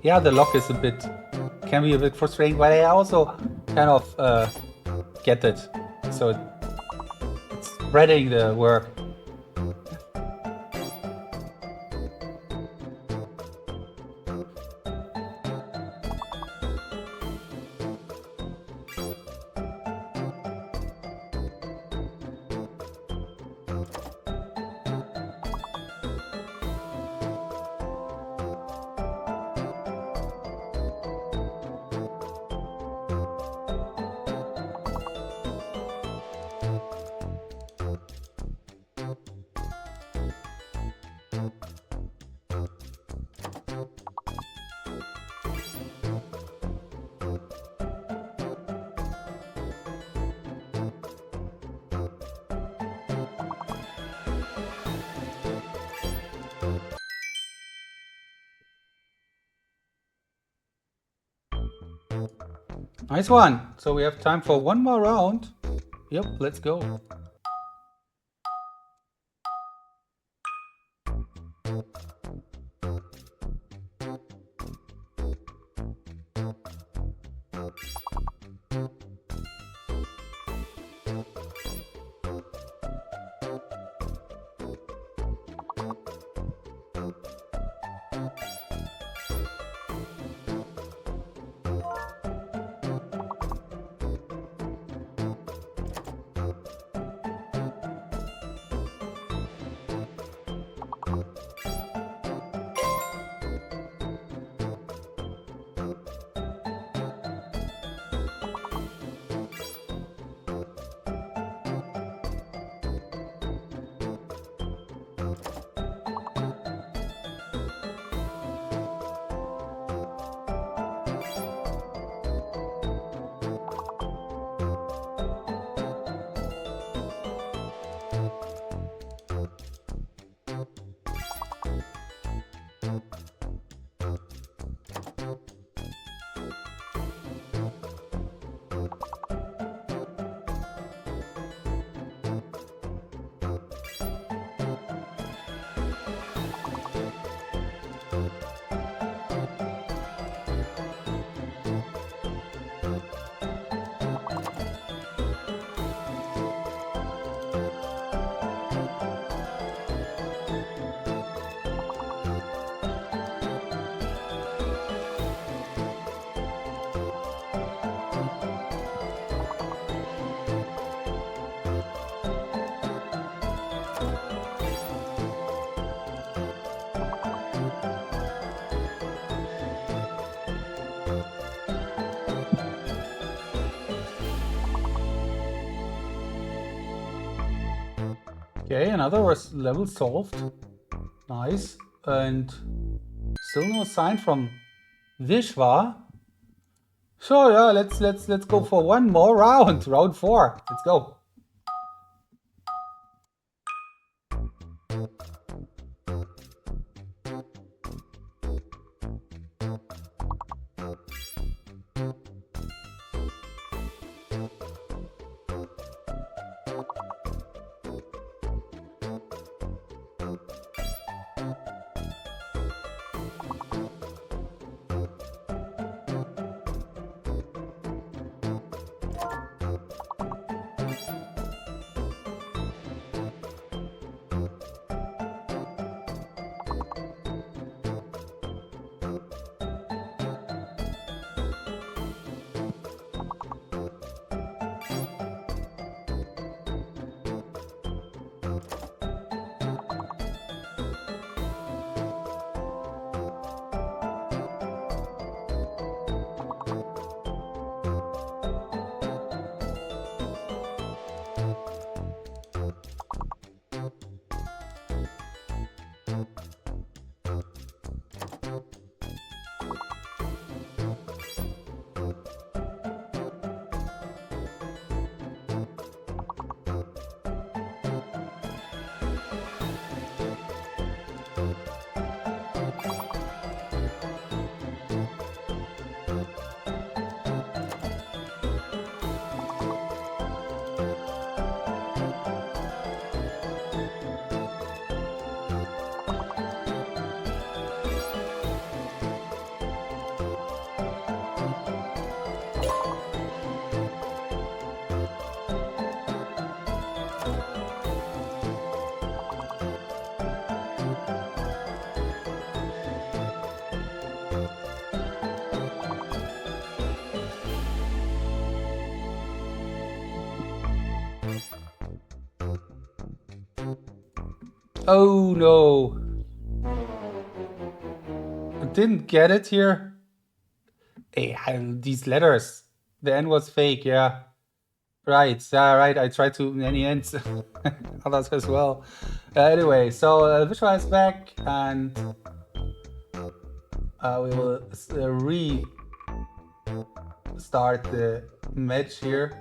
[SPEAKER 1] Yeah, the lock is can be a bit frustrating, but I also kind of get it. So it's spreading the work. Nice one. So we have time for one more round. Yep, let's go. Okay, another level solved. Nice. And still no sign from Vishvaa. So yeah, let's go for one more round. Round 4. Let's go. Oh no. I didn't get it here. Hey, these letters. The N was fake, yeah. Right, yeah, right. I tried to many ends. Others as well. Anyway, so Vishvaa is back, and we will restart the match here.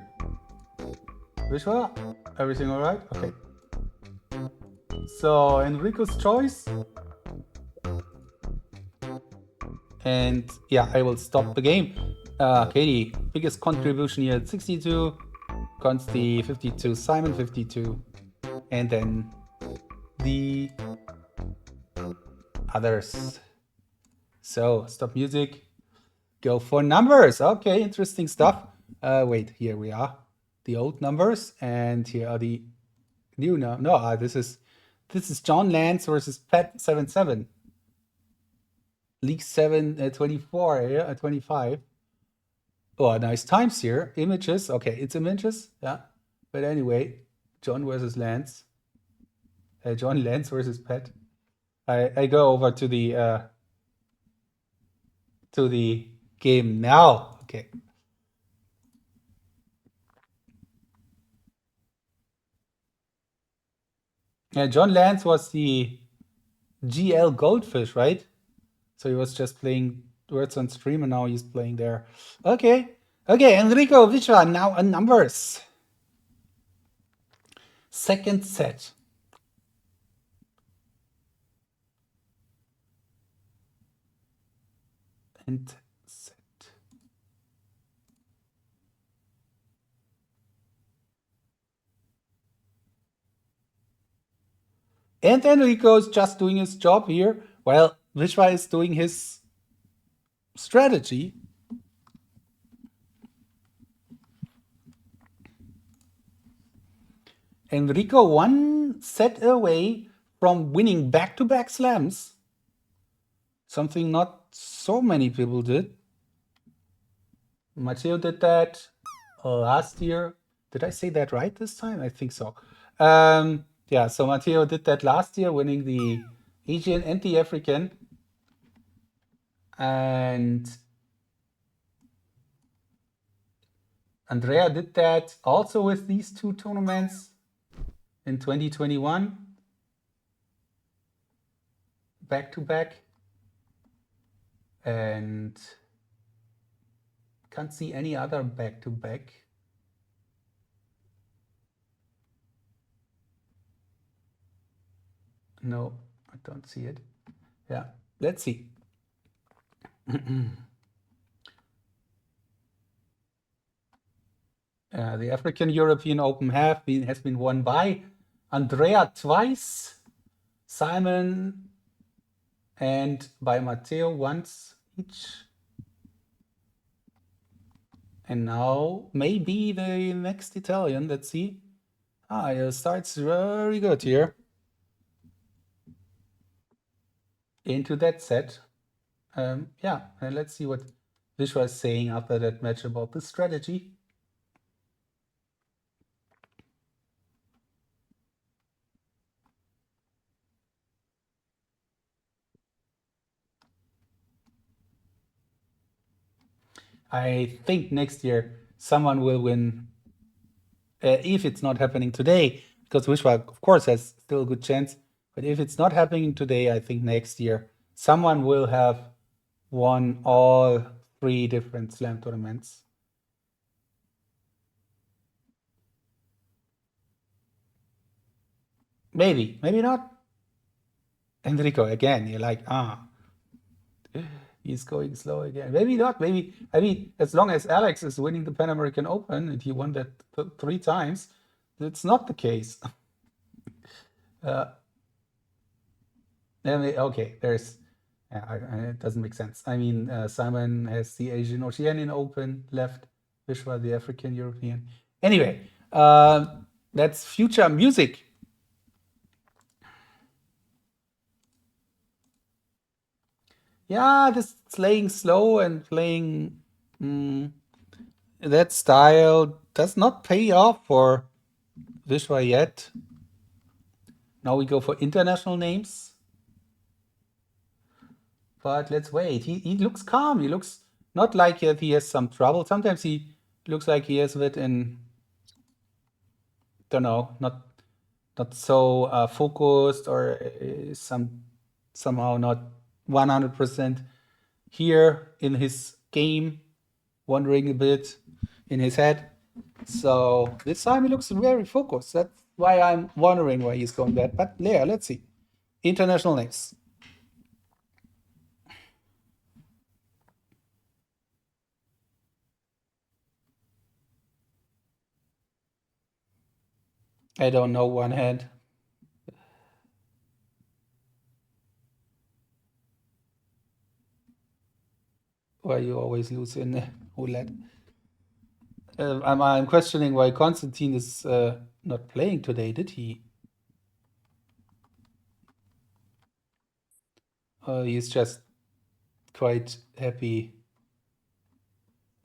[SPEAKER 1] Vishvaa, everything all right? Okay. So Enrico's choice. And yeah, I will stop the game. Katie, biggest contribution here at 62. Consti 52, Simon 52. And then the others. So stop music. Go for numbers. Okay, interesting stuff. Wait, here we are. The old numbers, and here are the new this is John Lance versus Pat 77. League 7 24, yeah, 25. Oh, nice times here. Images. Okay, it's images. Yeah. But anyway, John versus Lance. John Lance versus Pat. I go over to the game now. Okay. Yeah, John Lance was the GL Goldfish, right? So he was just playing words on stream, and now he's playing there. Okay. Okay, Enrico Vishvaa, now on numbers. Second set. And set. And Enrico's just doing his job here, while Vishvaa is doing his strategy. Enrico one set away from winning back-to-back slams. Something not so many people did. Matteo did that last year. Did I say that right this time? I think so. Yeah, so Matteo did that last year, winning the Asian and the African. And Andrea did that also with these two tournaments in 2021. Back-to-back. And can't see any other back-to-back. No, I don't see it. Yeah, let's see. The African European Open has been won by Andrea twice, Simon and by Matteo once each. And now maybe the next Italian. Let's see. It starts very good here. Into that set. Yeah, and let's see what Vishvaa is saying after that match about the strategy. I think next year someone will win, if it's not happening today, because Vishvaa, of course, has still a good chance. But if it's not happening today, I think next year someone will have won all 3 different slam tournaments. Maybe, maybe not. Enrico, again, you're like, he's going slow again. Maybe not. Maybe, I mean, as long as Alex is winning the Pan American Open, and he won that 3 times, that's not the case. Okay, there's, it doesn't make sense. I mean, Simon has the Asian Oceanian Open left, Vishvaa the African European. Anyway, that's future music. Yeah, this playing slow and playing that style does not pay off for Vishvaa yet. Now we go for international names. But let's wait. He looks calm. He looks not like he has some trouble. Sometimes he looks like he has it in, don't know, not so focused, or somehow not 100% here in his game, wandering a bit in his head. So this time he looks very focused. That's why I'm wondering why he's going that. But yeah, let's see. International names. I don't know one hand. Why you always lose in roulette. I'm questioning why Konstantin is not playing today. Did he? He's just quite happy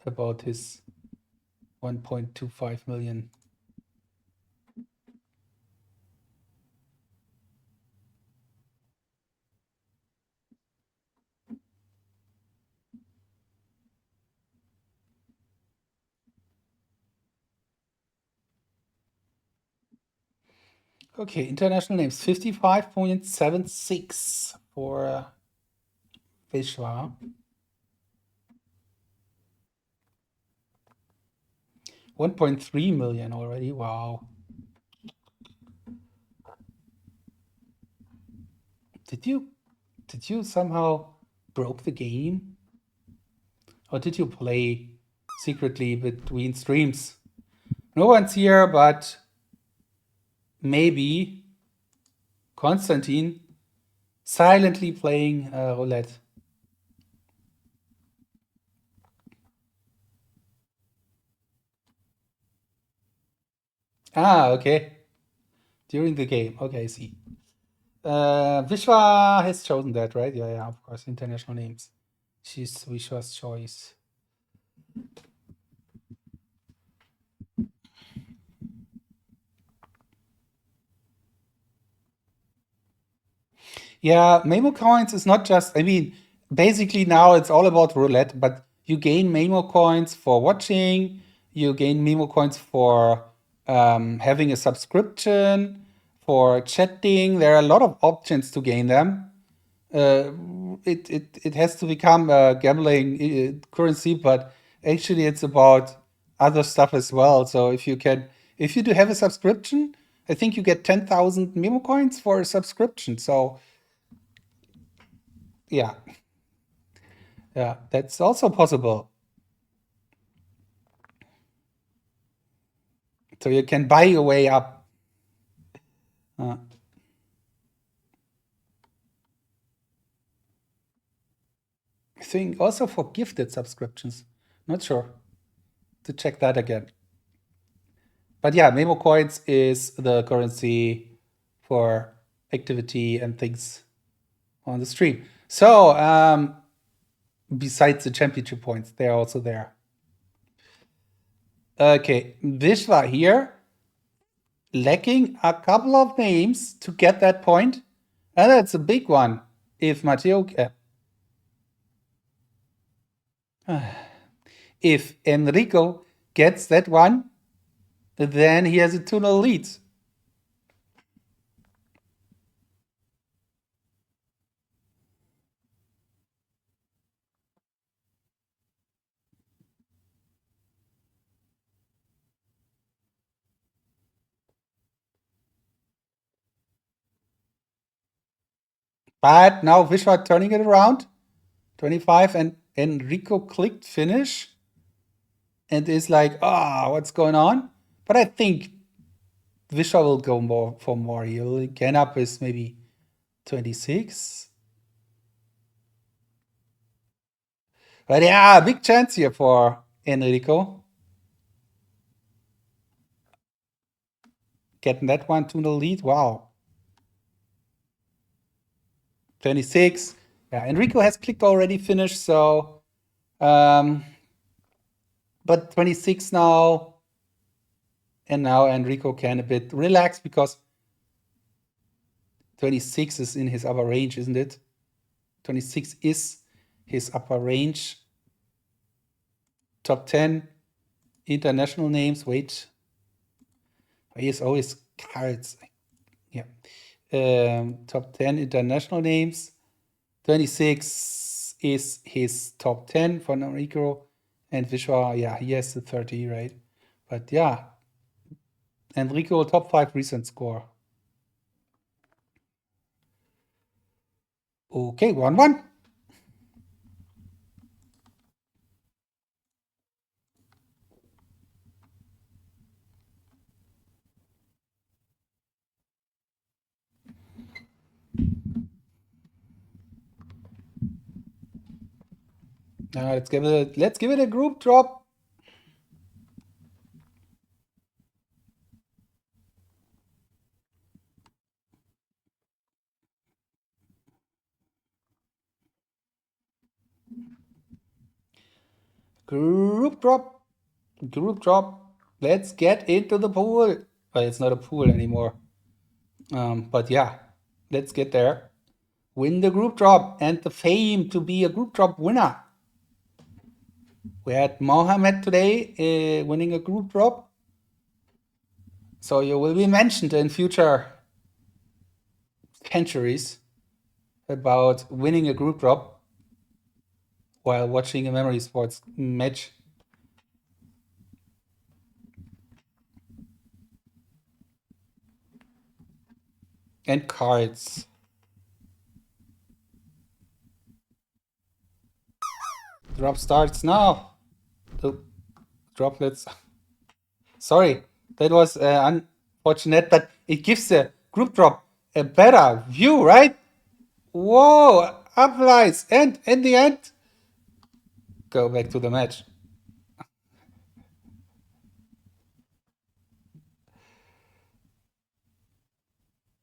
[SPEAKER 1] about his 1.25 million. Okay, international names 55.76 for Vishvaa. 1.3 million already. Wow. Did you somehow broke the game? Or did you play secretly between streams? No one's here, but maybe Konstantin silently playing roulette. Ah, okay. During the game. Okay, I see. Vishwa has chosen that, right? Yeah, of course. International names. She's Vishwa's choice. Yeah, Memo coins is not just, I mean, basically now it's all about roulette, but you gain Memo coins for watching, you gain Memo coins for having a subscription, for chatting. There are a lot of options to gain them. It has to become a gambling currency, but actually it's about other stuff as well. So if you do have a subscription, I think you get 10,000 Memo coins for a subscription. So yeah, that's also possible. So you can buy your way up. I think also for gifted subscriptions. Not sure. To check that again. But yeah, Memo coins is the currency for activity and things on the stream. So besides the championship points, they're also there. Okay, Vishva here, lacking a couple of names to get that point, and that's a big one. If Matteo, if Enrico gets that one, then he has a 2-0 lead. But now Vishwa turning it around, 25, and Enrico clicked finish and is like, what's going on? But I think Vishwa will go more for more. He'll get up is maybe 26. But yeah, big chance here for Enrico. Getting that one to the lead. Wow. 26. Yeah, Enrico has clicked already finished, so but 26 now. And now Enrico can a bit relax because 26 is in his upper range, isn't it? 26 is his upper range. Top 10 international names. Wait. He is always cards. Yeah. Top 10 international names. 26 is his top 10 for Enrico. And Vishvaa, yeah, he has the 30, right? But yeah, Enrico, top 5 recent score. Okay, 1-1. Now let's give it a group drop. Group drop. Group drop. Let's get into the pool. Well, it's not a pool anymore. But yeah, let's get there. Win the group drop and the fame to be a group drop winner. We had Mohammed today winning a group drop. So you will be mentioned in future centuries about winning a group drop while watching a memory sports match. And cards. Drop starts now. The droplets. Sorry, that was unfortunate, but it gives the group drop a better view, right? Whoa, applies, and in the end, go back to the match.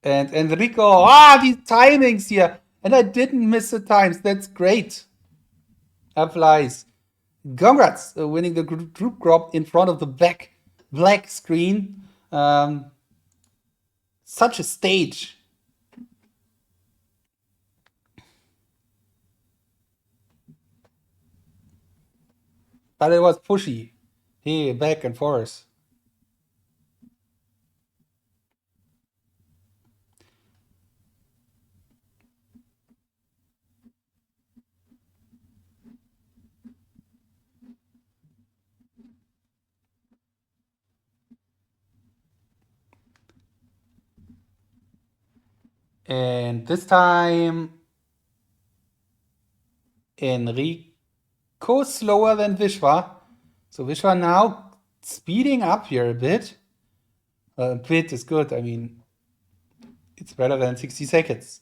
[SPEAKER 1] And Enrico, these timings here, and I didn't miss the times. That's great. Applies. Congrats, winning the group drop in front of the black screen. Such a stage. But it was pushy. Hey, back and forth. And this time, Enrico slower than Vishvaa. So Vishvaa now speeding up here a bit. A bit is good. I mean, it's better than 60 seconds.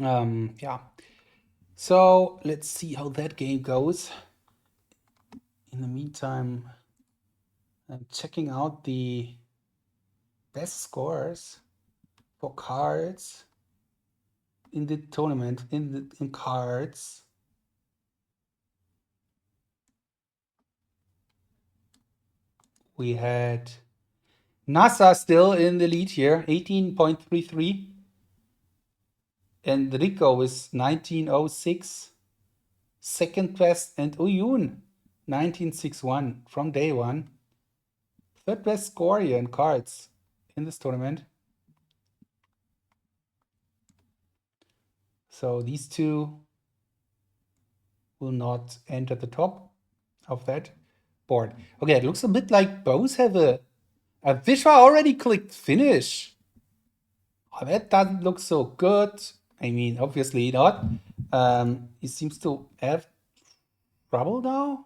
[SPEAKER 1] Yeah. So let's see how that game goes. In the meantime, I'm checking out the best scores for cards in the tournament in cards. We had NASA still in the lead here, 18.33. Enrico is 1906. Second best, and Uyun 1961 from day one. Third best score here in cards in this tournament. So these two will not enter the top of that board. Okay, it looks a bit like both have a Vishvaa already clicked finish. Oh, that doesn't look so good. I mean, obviously not. He seems to have trouble now.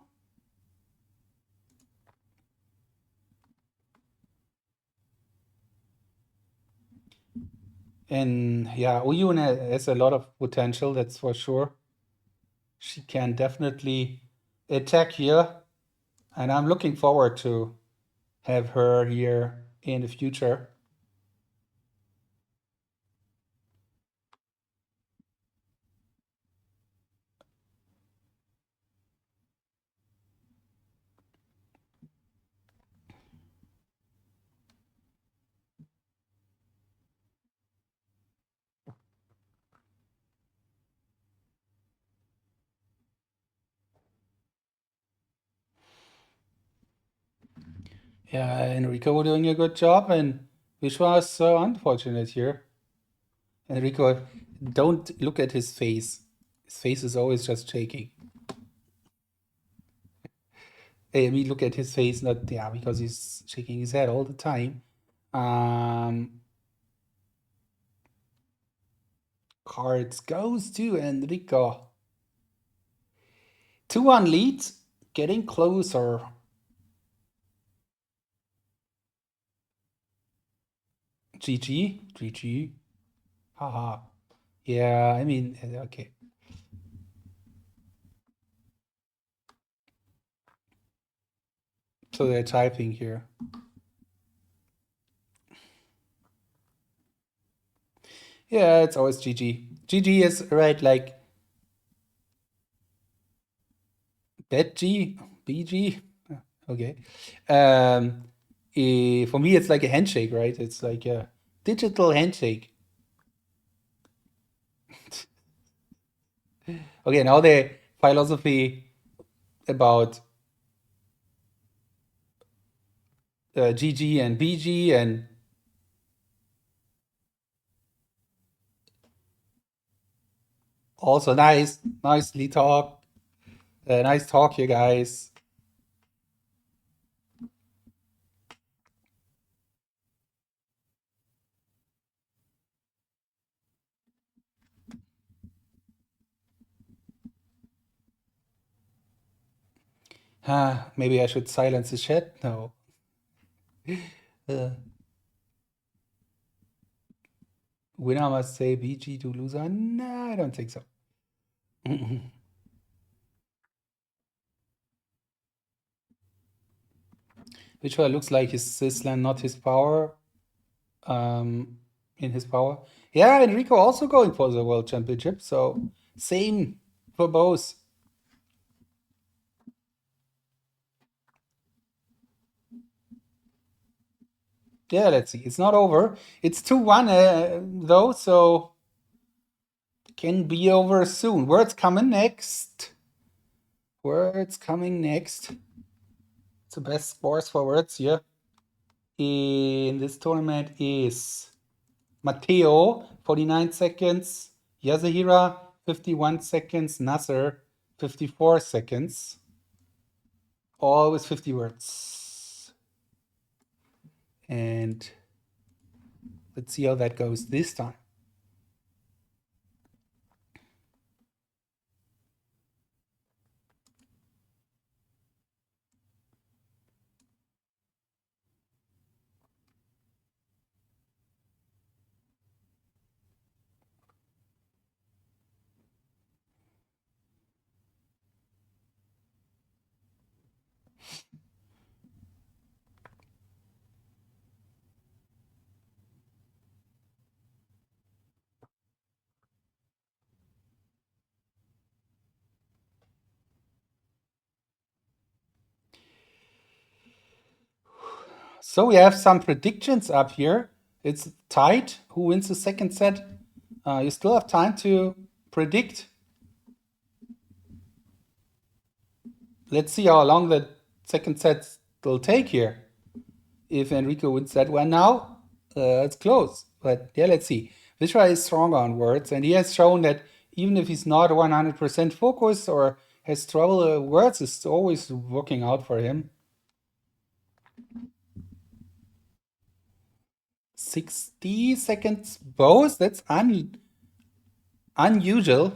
[SPEAKER 1] And yeah, Oyun has a lot of potential, that's for sure. She can definitely attack here, and I'm looking forward to have her here in the future. Yeah, Enrico doing a good job, and Vishwa is so unfortunate here. Enrico, don't look at his face. His face is always just shaking. I mean, look at his face, not yeah, because he's shaking his head all the time. Cards goes to Enrico. 2-1 lead, getting closer. GG. Haha. Yeah, I mean, okay. So they're typing here. Yeah, it's always GG. GG is right, like that G, BG. Okay. For me, it's like a handshake, right? It's like a digital handshake. Okay, now the philosophy about GG and BG and also nicely talk. Nice talk, you guys. Maybe I should silence the chat. No. Winner must say BG to loser. No, I don't think so. Which one looks like his Sislan, not his power. In his power. Yeah, Enrico also going for the World Championship. So same for both. Yeah, let's see. It's not over. It's 2-1 though, so can be over soon. Words coming next. Words coming next. It's the best scores for words here in this tournament is Matteo, 49 seconds. Yasuhira, 51 seconds. Nasser, 54 seconds. All with 50 words. And let's see how that goes this time. So we have some predictions up here. It's tight. Who wins the second set? You still have time to predict. Let's see how long the second set will take here. If Enrico wins that one now, it's close. But yeah, let's see. Vishwa is stronger on words, and he has shown that even if he's not 100% focused or has trouble, words is always working out for him. 60 seconds both? That's unusual.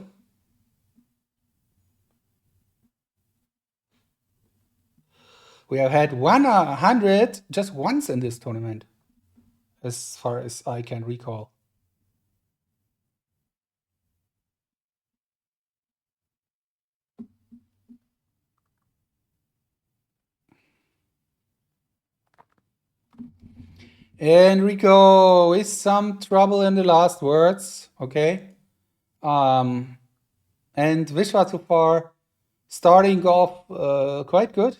[SPEAKER 1] We have had 100 just once in this tournament, as far as I can recall. Enrico is some trouble in the last words, okay? And Vishwa so far starting off quite good.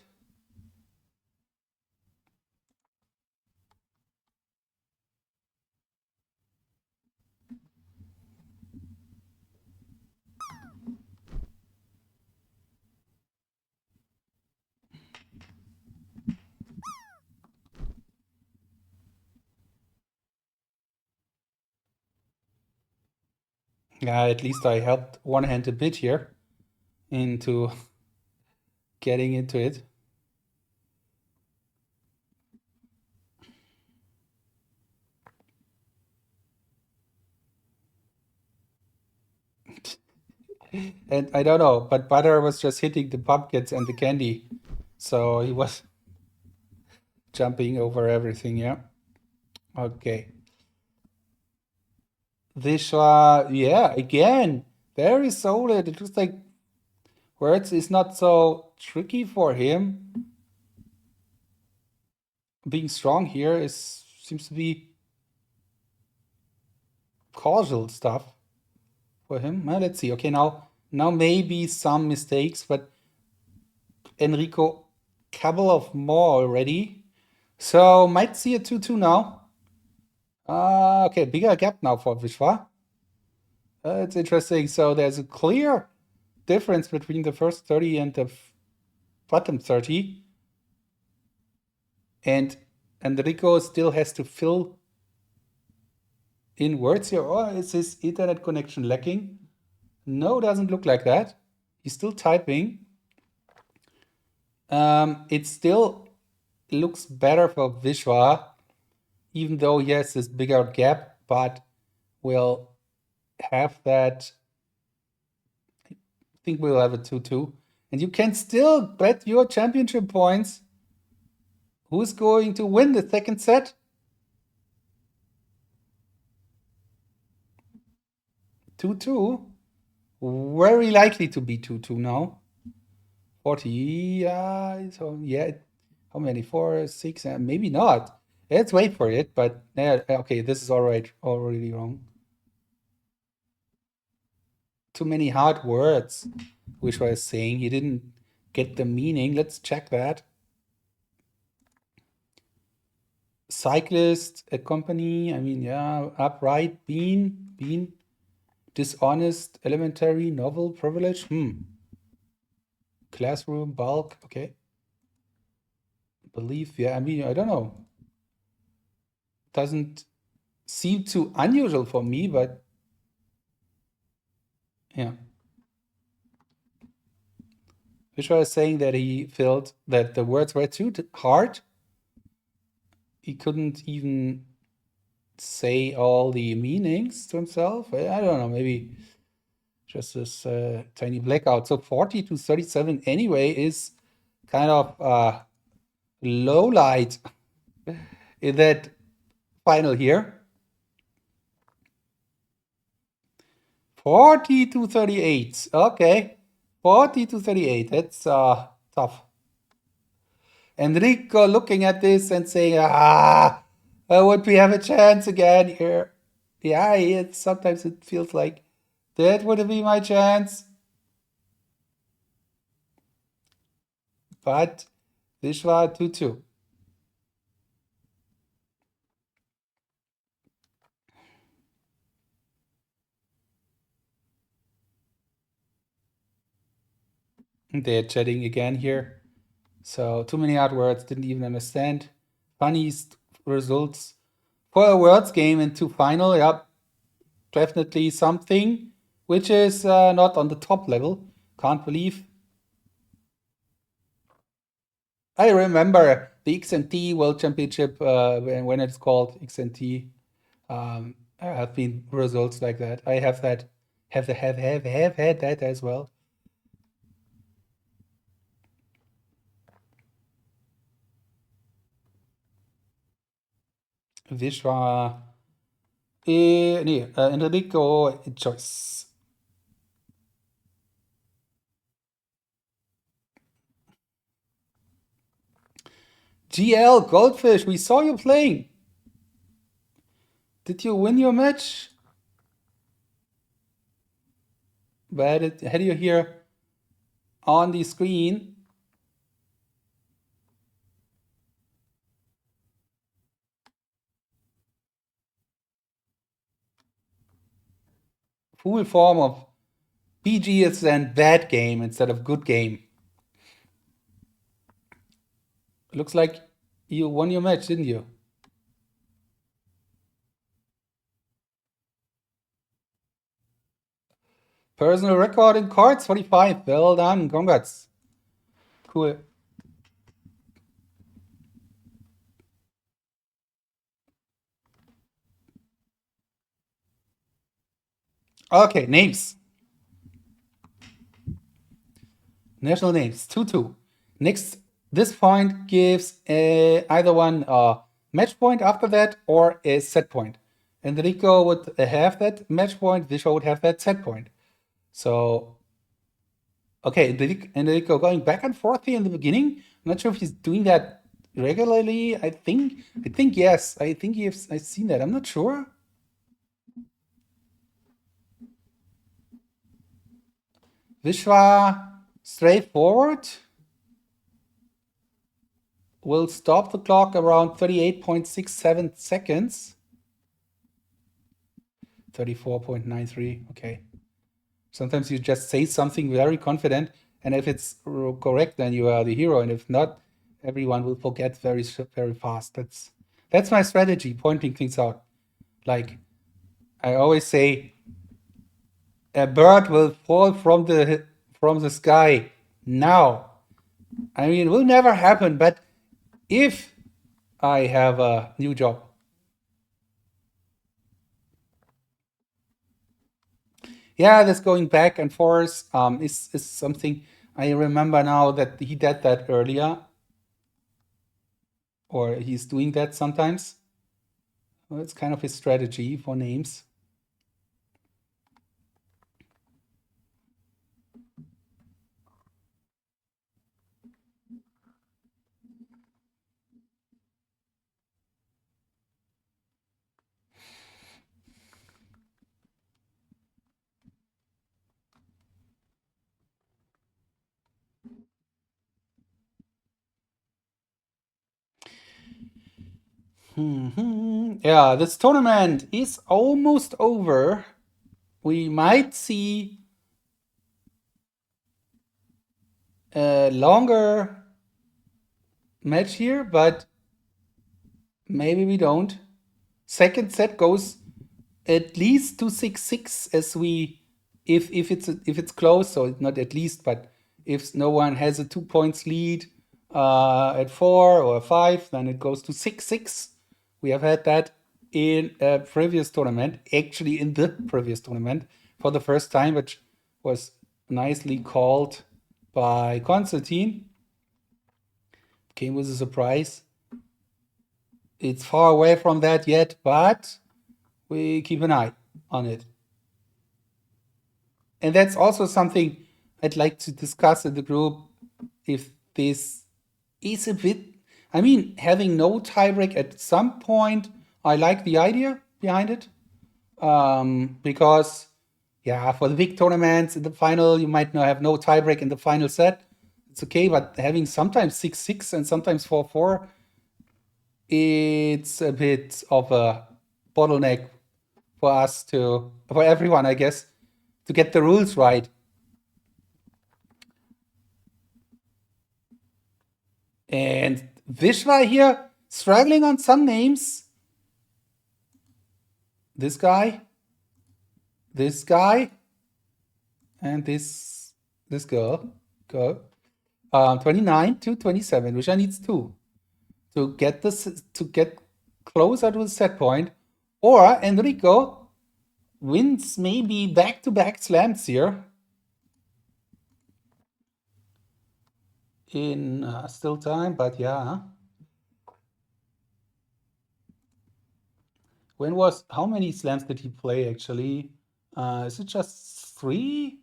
[SPEAKER 1] Yeah, at least I helped one hand a bit here into getting into it. And I don't know, but Butter was just hitting the pumpkins and the candy. So he was jumping over everything, yeah. Okay. Vishwa, yeah, again, very solid. It looks like words is not so tricky for him. Being strong here is seems to be causal stuff for him. Well, let's see. Okay, now maybe some mistakes, but Enrico, couple of more already. So might see a 2-2 now. Okay, bigger gap now for Vishwa. It's interesting. So there's a clear difference between the first 30 and the bottom 30. And Enrico still has to fill in words here. Or is his internet connection lacking? No, doesn't look like that. He's still typing. It still looks better for Vishwa, even though he has this bigger gap, but we'll have that. I think we'll have a 2-2. And you can still bet your championship points. Who's going to win the second set? 2-2. Very likely to be 2-2 now. 40, so yeah, how many? 4, 6, maybe not. Let's wait for it, but okay, this is already wrong. Too many hard words, which was saying he didn't get the meaning. Let's check that. Cyclist, a company, I mean, yeah, upright, bean, dishonest, elementary, novel, privilege, classroom, bulk, okay. Belief, yeah, I mean, I don't know. Doesn't seem too unusual for me, but yeah. Vishwa is saying that he felt that the words were too hard. He couldn't even say all the meanings to himself. I don't know, maybe just this tiny blackout. So 40 to 37 anyway is kind of low light in that final here. 40 to 38. Okay. 40 to 38. That's tough. Enrico looking at this and saying, would we have a chance again here? Yeah, sometimes it feels like that would be my chance. But Vishwa 2-2. They're chatting again here. So too many hard words, didn't even understand. Funniest results for a words game into final. Yep, definitely something which is not on the top level. Can't believe. I remember the XNT World Championship when it's called XNT. Have been results like that. I have that. Have had that as well. Vishwa. Nee, Enrico choice. GL Goldfish, we saw you playing. Did you win your match? But had you here on the screen? Full form of BG is then bad game instead of good game. Looks like you won your match, didn't you? Personal record in cards, 45. Well done. Congrats. Cool. Okay, names. National names, 2-2. Next, this point gives either one a match point after that or a set point. Enrico would have that match point, Vishvaa would have that set point. So, okay, Enrico going back and forth here in the beginning. I'm not sure if he's doing that regularly. I think yes. I think I've seen that. I'm not sure. Vishvaa straightforward. Will stop the clock around 38.67 seconds. 34.93. Okay. Sometimes you just say something very confident, and if it's correct, then you are the hero, and if not, everyone will forget very fast. That's my strategy, pointing things out. Like I always say, a bird will fall from the sky now. I mean, it will never happen, but if I have a new job. Yeah, this going back and forth is something I remember now that he did that earlier, or he's doing that sometimes. Well, it's kind of his strategy for names. Yeah, this tournament is almost over. We might see a longer match here, but maybe we don't. Second set goes at least to 6-6 as we if it's close, so not at least, but if no one has a 2 points lead at 4 or 5, then it goes to 6-6. We have had that in a previous tournament, actually in the previous tournament for the first time, which was nicely called by Konstantin. Came with a surprise. It's far away from that yet, but we keep an eye on it. And that's also something I'd like to discuss in the group, if this is a bit, I mean, having no tiebreak at some point, I like the idea behind it. Because, yeah, for the big tournaments in the final, you might not have no tiebreak in the final set. It's okay, but having sometimes 6-6 and sometimes 4-4, it's a bit of a bottleneck for everyone, I guess, to get the rules right. And Vishvaa here struggling on some names. This guy, and this girl. 29 to 27. Vishvaa needs 2 to get closer to the set point. Or Enrico wins maybe back-to-back slams here. In still time, but yeah. How many slams did he play actually? Is it just 3?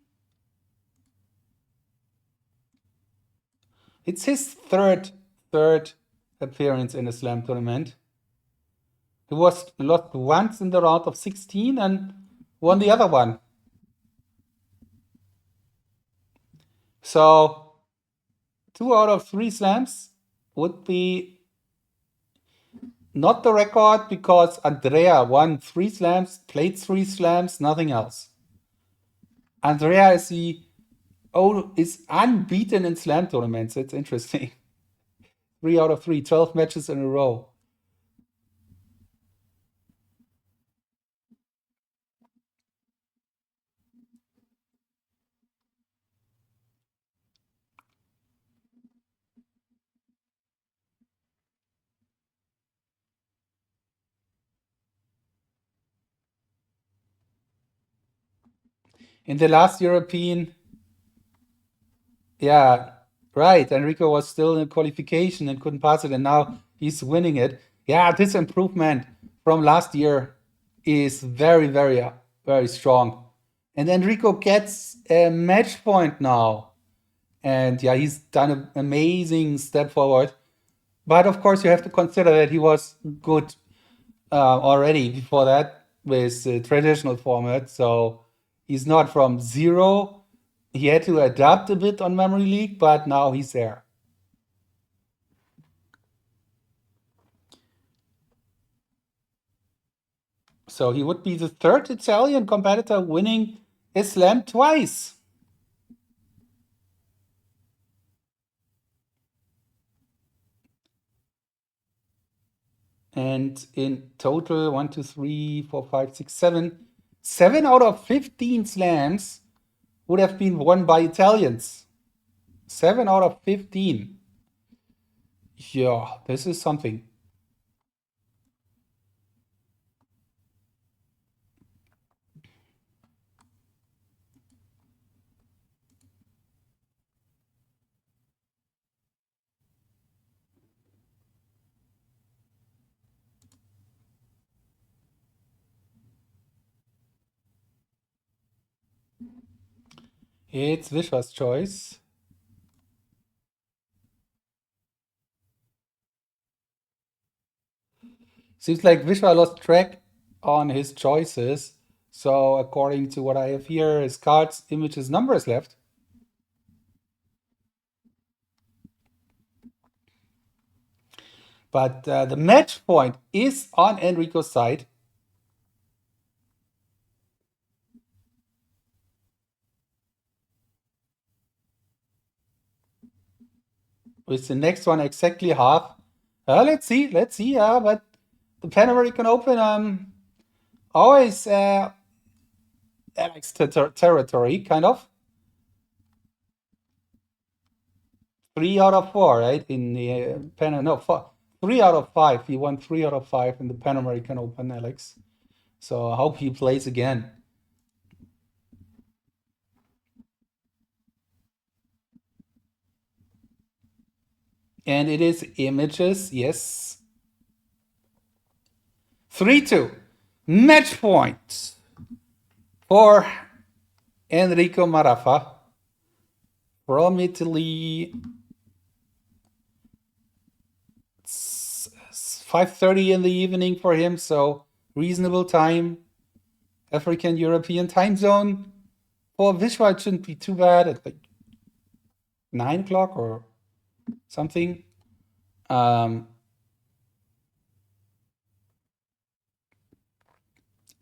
[SPEAKER 1] It's his third appearance in a slam tournament. He was lost once in the round of 16 and won the other one. So 2 out of 3 slams would be not the record because Andrea won 3 slams, played 3 slams, nothing else. Andrea is unbeaten in slam tournaments. It's interesting. 3 out of 3, 12 matches in a row. In the last European, yeah, right. Enrico was still in qualification and couldn't pass it, and now he's winning it. Yeah, this improvement from last year is very, very, very strong. And Enrico gets a match point now. And yeah, he's done an amazing step forward. But of course, you have to consider that he was good already before that with traditional format. So he's not from zero. He had to adapt a bit on Memory League, but now he's there. So he would be the third Italian competitor winning a slam twice. And in total, 1, 2, 3, 4, 5, 6, 7. 7 out of 15 slams would have been won by Italians. 7 out of 15. Yeah, this is something. It's Vishva's choice. Seems like Vishva lost track on his choices. So according to what I have here, his cards, images, numbers left. But the match point is on Enrico's side. With the next one exactly half. Let's see. But the Pan American Open always Alex territory, kind of. 3 out of 4, right? In the no, 3 out of 5. He won 3 out of 5 in the Pan American Open, Alex. So I hope he plays again. And it is images, yes. 3-2. Match point for Enrico Marraffa from Italy. It's 5:30 in the evening for him, so reasonable time. African European time zone. For Vishwa, it shouldn't be too bad at like 9 o'clock or something.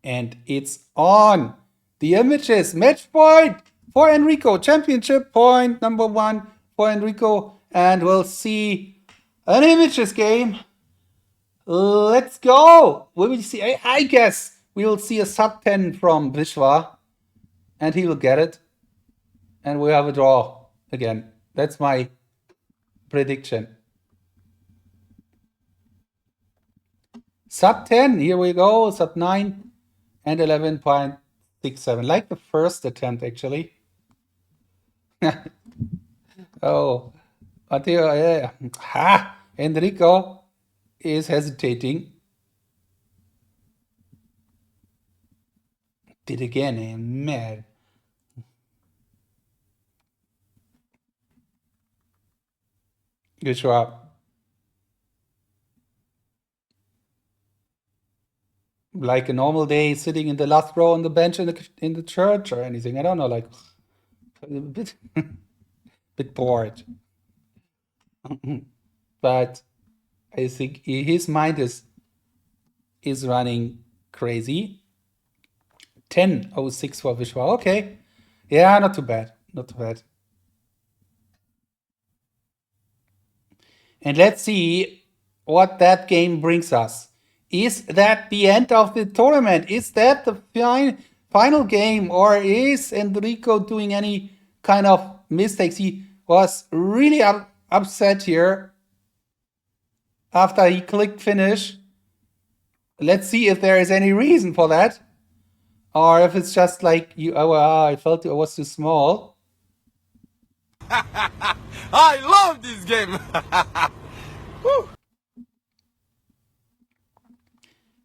[SPEAKER 1] And it's on. The images. Match point for Enrico. Championship point number 1 for Enrico. And we'll see an images game. Let's go. We will see. I guess we will see a sub 10 from Vishwa. And he will get it. And we have a draw again. That's my prediction. Sub 10. Here we go. Sub 9 and 11.67. Like the first attempt, actually. Oh, Matteo, Enrico is hesitating. Did again, I'm mad. Good job. like a normal day, sitting in the last row on the bench in the church or anything. I don't know, like a bit bit bored. But I think his mind is running crazy. 10:06 for Vishwa. Okay. Yeah, not too bad. Not too bad. And let's see what that game brings us. Is that the end of the tournament? Is that the final game, or is Enrico doing any kind of mistakes? He was really upset here after he clicked finish. Let's see if there is any reason for that, or if it's just like I felt it was too small.
[SPEAKER 4] I love this game.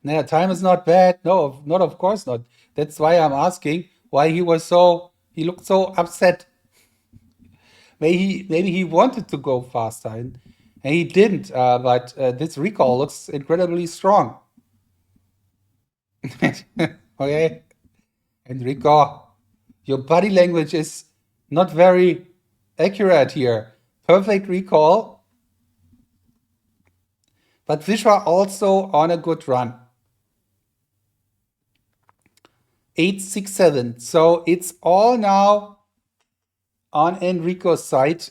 [SPEAKER 1] No, time is not bad. No, not of course not. That's why I'm asking why he looked so upset. Maybe he wanted to go faster and he didn't. But this recall looks incredibly strong. Okay, Enrico, your body language is not very accurate here. Perfect recall. But Vishwa also on a good run. 8-6-7. So it's all now on Enrico's side.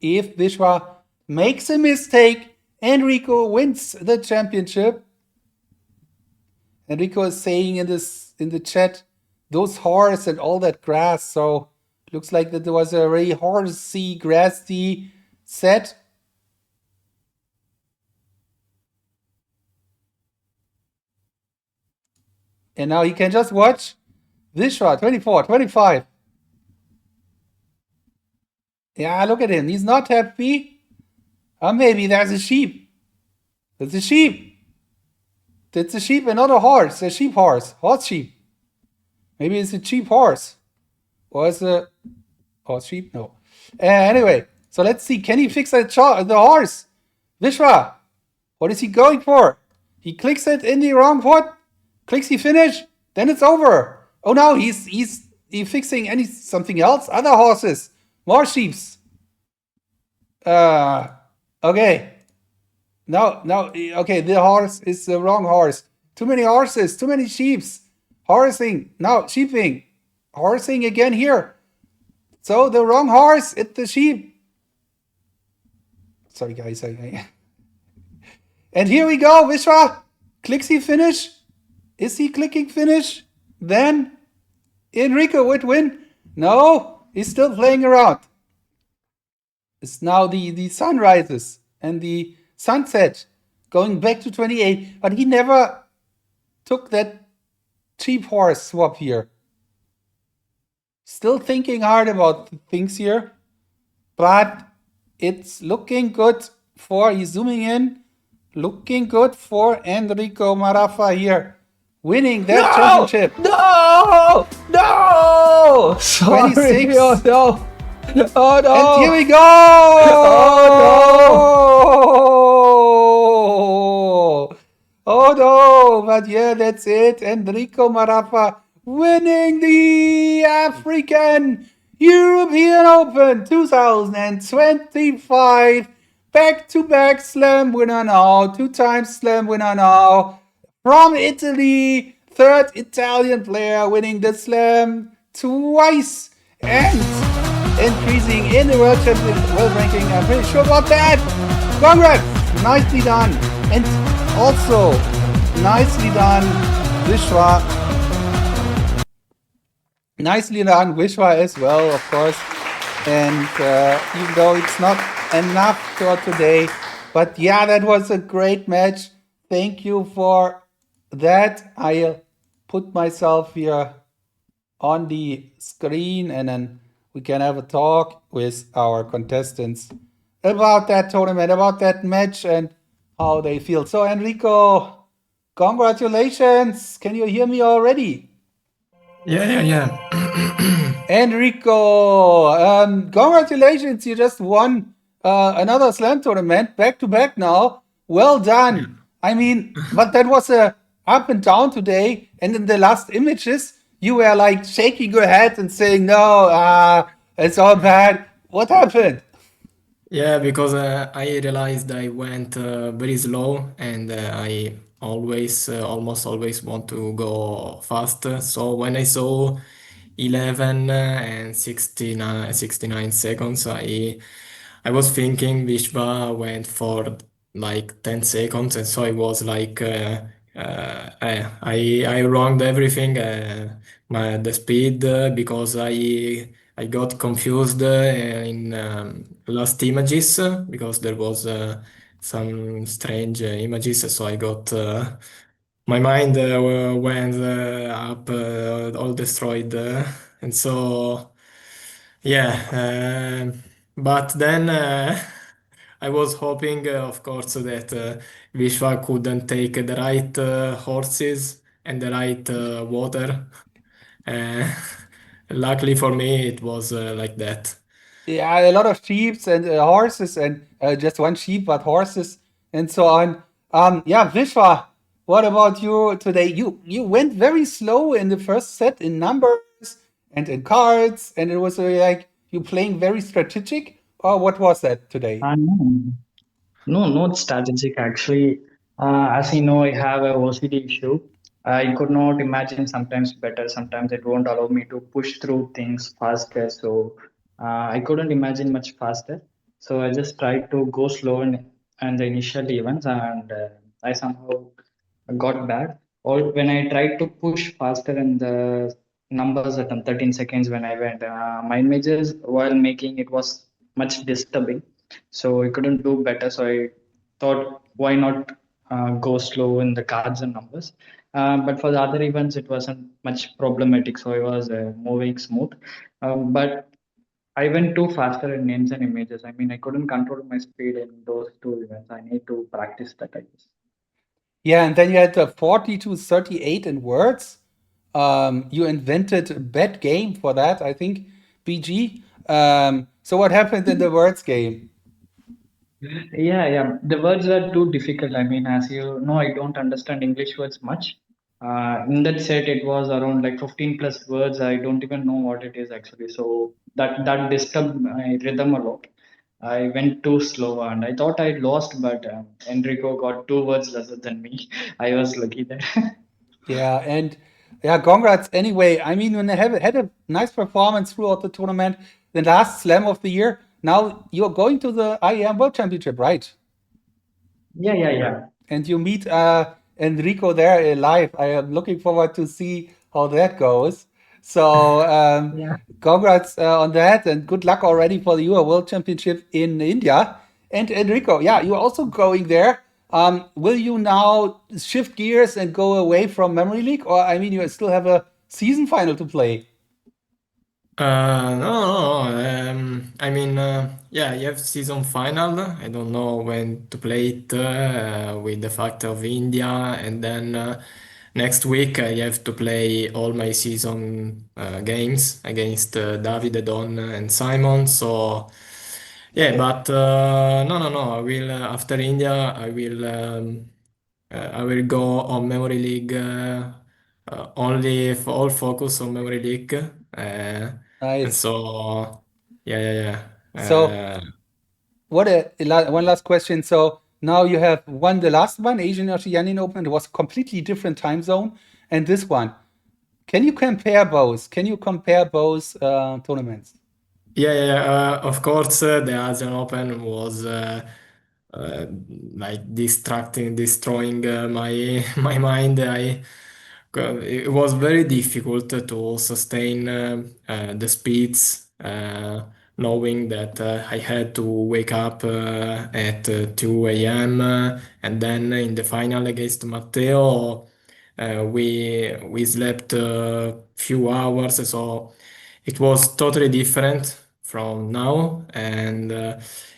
[SPEAKER 1] If Vishwa makes a mistake, Enrico wins the championship. Enrico is saying in the chat, those horse and all that grass. So looks like that there was a very horsey, grassy set. And now he can just watch Vishwa, 24, 25. Yeah, look at him. He's not happy. Or maybe there's a sheep. That's a sheep. That's a sheep and not a horse. A sheep horse. Horse sheep. Maybe it's a cheap horse. Or it's a horse sheep? No. Anyway, so let's see. Can he fix the horse? Vishwa, what is he going for? He clicks it in the wrong foot. Clicks he finish, then it's over. Oh no, he's fixing something else. Other horses, more sheeps. Okay. No, okay, the horse is the wrong horse. Too many horses, too many sheeps. Horsing, no, sheeping. Horsing again here. So the wrong horse, it's the sheep. Sorry guys. And here we go, Vishwa. Clicks he finish. Is he clicking finish? Then Enrico would win. No, he's still playing around. It's now the sun rises and the sunset going back to 28. But he never took that cheap horse swap here. Still thinking hard about things here. But it's looking good he's zooming in. Looking good for Enrico Marraffa here. Winning that championship.
[SPEAKER 5] No! Sorry.
[SPEAKER 1] 26.
[SPEAKER 5] Oh no! Oh no!
[SPEAKER 1] And here we go! Oh no! But yeah, that's it. Enrico Marraffa winning the African European Open 2025. Back-to-back slam winner now. 2 times slam winner now. From Italy, 3rd Italian player winning the slam twice and increasing in the world ranking. I'm pretty sure about that. Congrats! Nicely done. And also, nicely done, Vishwa. Nicely done, Vishwa as well, of course. And even though it's not enough for today, but yeah, that was a great match. Thank you for that. I'll put myself here on the screen and then we can have a talk with our contestants about that tournament, about that match and how they feel. So Enrico, congratulations. Can you hear me already?
[SPEAKER 2] Yeah.
[SPEAKER 1] Enrico, congratulations. You just won another slam tournament back to back now. Well done. I mean, but that was up and down today, and in the last images, you were like shaking your head and saying, "No, it's all bad." What happened?
[SPEAKER 2] Yeah, because I realized I went very slow and I almost always want to go fast. So when I saw 11 and 69 seconds, I was thinking Vishva went for like 10 seconds, and so I was like, I wronged everything, the speed, because I got confused in last images because there was some strange images, so I got my mind went up, all destroyed, and so. Yeah, but then I was hoping, of course, that Vishwa couldn't take the right horses and the right water. Uh, luckily for me, it was like that.
[SPEAKER 1] Yeah, a lot of sheep and horses, and just one sheep, but horses and so on. Yeah, Vishwa, what about you today? You went very slow in the first set in numbers and in cards, and it was like you playing very strategic. Or what was that today?
[SPEAKER 3] No, no, not strategic actually. As you know, I have a OCD issue. I could not imagine sometimes better. Sometimes it won't allow me to push through things faster. So I couldn't imagine much faster. So I just tried to go slow in the initial events, and I somehow got bad. Or when I tried to push faster in the numbers at 13 seconds when I went, my images while making it was much disturbing. So I couldn't do better. So I thought, why not go slow in the cards and numbers? But for the other events, it wasn't much problematic. So I was moving smooth. But I went too faster in names and images. I mean, I couldn't control my speed in those two events. I need to practice that, I guess.
[SPEAKER 1] Yeah, and then you had 40 to 38 in words. You invented a bad game for that, I think, BG. So what happened in the words game?
[SPEAKER 3] Yeah, yeah. The words were too difficult. I mean, as you know, I don't understand English words much. In that set, it was around like 15 plus words. I don't even know what it is actually. So that disturbed my rhythm a lot. I went too slow and I thought I lost, but Enrico got two words lesser than me. I was lucky there.
[SPEAKER 1] Yeah, and yeah, congrats anyway. I mean, when they had a nice performance throughout the tournament, the last slam of the year, now you're going to the IEM World Championship, right?
[SPEAKER 3] Yeah, yeah, yeah.
[SPEAKER 1] And you meet Enrico there live. I am looking forward to see how that goes. So,
[SPEAKER 3] Yeah.
[SPEAKER 1] congrats on that, and good luck already for the Euro World Championship in India. And Enrico, yeah, you're also going there. Will you now shift gears and go away from Memory League, or I mean, you still have a season final to play?
[SPEAKER 2] No, no. I mean, yeah, you have season final. I don't know when to play it with the fact of India, and then next week I have to play all my season games against David, Don, and Simon. So yeah, but no, no, no. I will after India. I will go on Memory League. Only for all focus on Memory League. And
[SPEAKER 1] Nice.
[SPEAKER 2] so, yeah, yeah,
[SPEAKER 1] So,
[SPEAKER 2] yeah.
[SPEAKER 1] one last question. So now you have won the last one, Asian Oceanian Open. It was a completely different time zone, and this one. Can you compare both? Can you compare both tournaments?
[SPEAKER 2] Yeah, yeah, yeah. Of course, the Asian Open was uh, like destroying my my mind. It was very difficult to sustain the speeds, knowing that I had to wake up at 2 a.m. And then in the final against Matteo, we slept a few hours, so it was totally different from now. And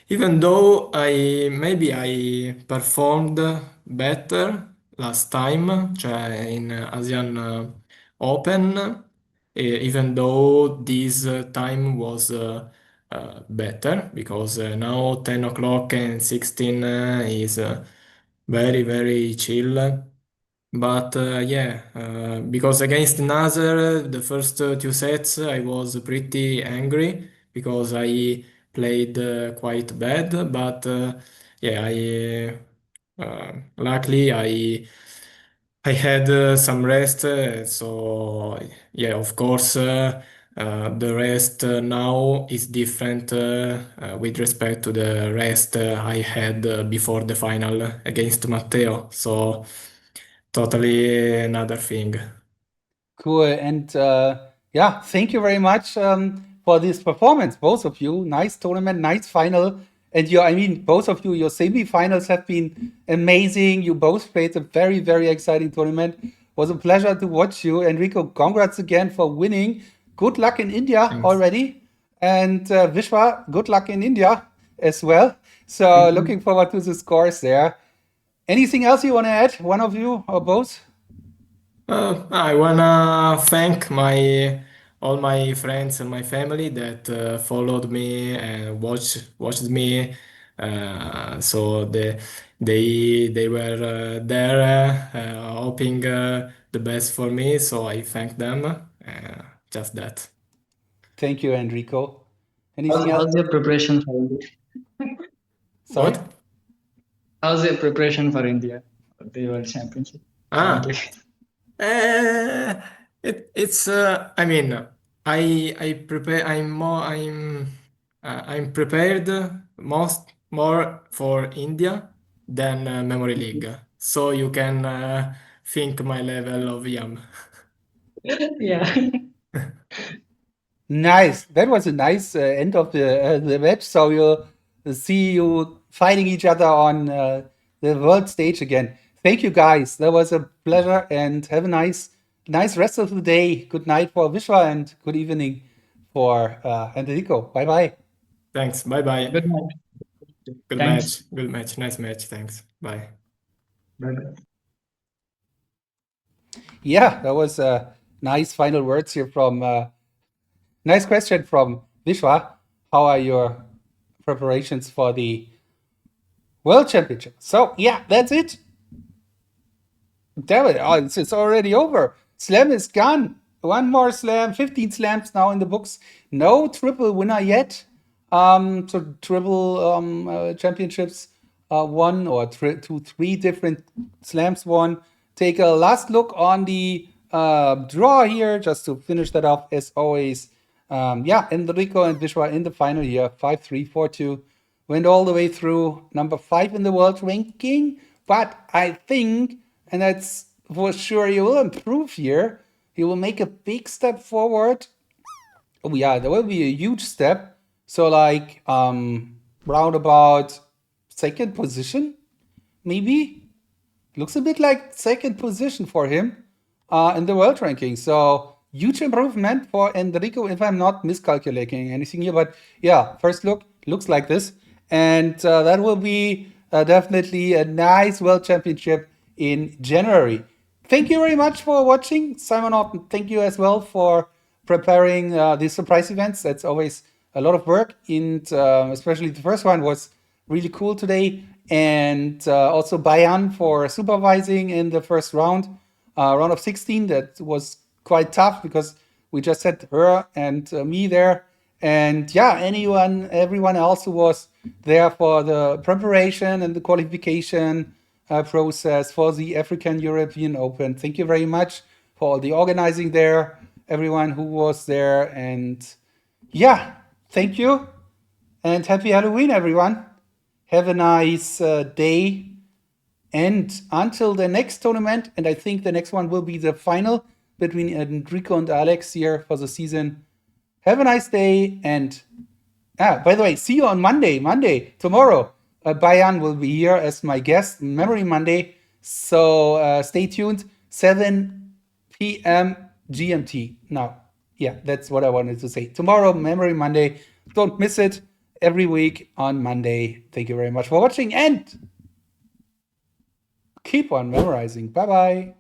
[SPEAKER 2] even though I performed better last time, cioè in Asian Open, even though this time was better, because now 10 o'clock and 16 is very, very chill. But yeah, because against Nasser, the first two sets, I was pretty angry because I played quite bad. But yeah, luckily I had some rest. So yeah, of course, the rest now is different with respect to the rest I had before the final against Matteo. So totally another thing.
[SPEAKER 1] Cool. And yeah, thank you very much for this performance, both of you. Nice tournament, nice final. And I mean, both of you, your semi-finals have been amazing. You both played a very, very exciting tournament. It was a pleasure to watch you. Enrico, congrats again for winning. Good luck in India
[SPEAKER 2] Thanks.
[SPEAKER 1] already. And Vishwa, good luck in India as well. So
[SPEAKER 3] Thank you.
[SPEAKER 1] looking forward to the scores there. Anything else you want to add, one of you or both?
[SPEAKER 2] I wanna thank my all my friends and my family that followed me and watched me. So they were there hoping the best for me. So I thank them. Just that.
[SPEAKER 1] Thank you, Enrico.
[SPEAKER 3] How's,
[SPEAKER 1] Anything else?
[SPEAKER 3] how's your preparation for India?
[SPEAKER 1] Sorry?
[SPEAKER 2] What?
[SPEAKER 3] How's your preparation for India? The World Championship currently.
[SPEAKER 2] Ah. Uh, it's I mean I prepare I'm prepared more for India than Memory League. So you can think my level of yam.
[SPEAKER 3] Yeah.
[SPEAKER 1] Nice. That was a nice end of the match. So you'll see you fighting each other on the world stage again. Thank you, guys. That was a pleasure, and have a nice rest of the day. Good night for Vishwa, and good evening for Enrico. Bye bye.
[SPEAKER 2] Thanks. Bye bye.
[SPEAKER 3] Good night.
[SPEAKER 2] Good
[SPEAKER 3] Thanks.
[SPEAKER 2] match. Good match. Nice match. Thanks. Bye.
[SPEAKER 3] Bye bye.
[SPEAKER 1] Yeah, that was nice final words here from nice question from Vishwa. How are your preparations for the World Championship? So yeah, that's it. Damn it, oh, it's already over. Slam is gone. One more slam, 15 slams now in the books. No triple winner yet. So triple championships won, or three different slams won. Take a last look on the draw here, just to finish that off as always. Yeah, Enrico and Vishwa in the final here, 5-3, 4-2. Went all the way through number 5 in the world ranking. But I think, and that's for sure, he will improve here. He will make a big step forward. Oh yeah, there will be a huge step. So like round about second position, maybe. Looks a bit like second position for him in the world ranking. So huge improvement for Enrico, if I'm not miscalculating anything here. But yeah, first look looks like this, and that will be definitely a nice world championship in January. Thank you very much for watching, Simon Orton. Thank you as well for preparing these surprise events. That's always a lot of work, and especially the first one was really cool today. And also Bayan for supervising in the first round, round of 16. That was quite tough because we just had her and me there. And yeah, everyone else who was there for the preparation and the qualification process for the African European Open. Thank you very much for all the organizing there, everyone who was there. And yeah, thank you. And happy Halloween, everyone. Have a nice day. And until the next tournament, and I think the next one will be the final between Enrico and Alex here for the season. Have a nice day. And by the way, see you on Monday, tomorrow. Bayan will be here as my guest, Memory Monday. So stay tuned, 7 p.m. GMT. Now, yeah, that's what I wanted to say. Tomorrow, Memory Monday. Don't miss it every week on Monday. Thank you very much for watching and keep on memorizing. Bye bye.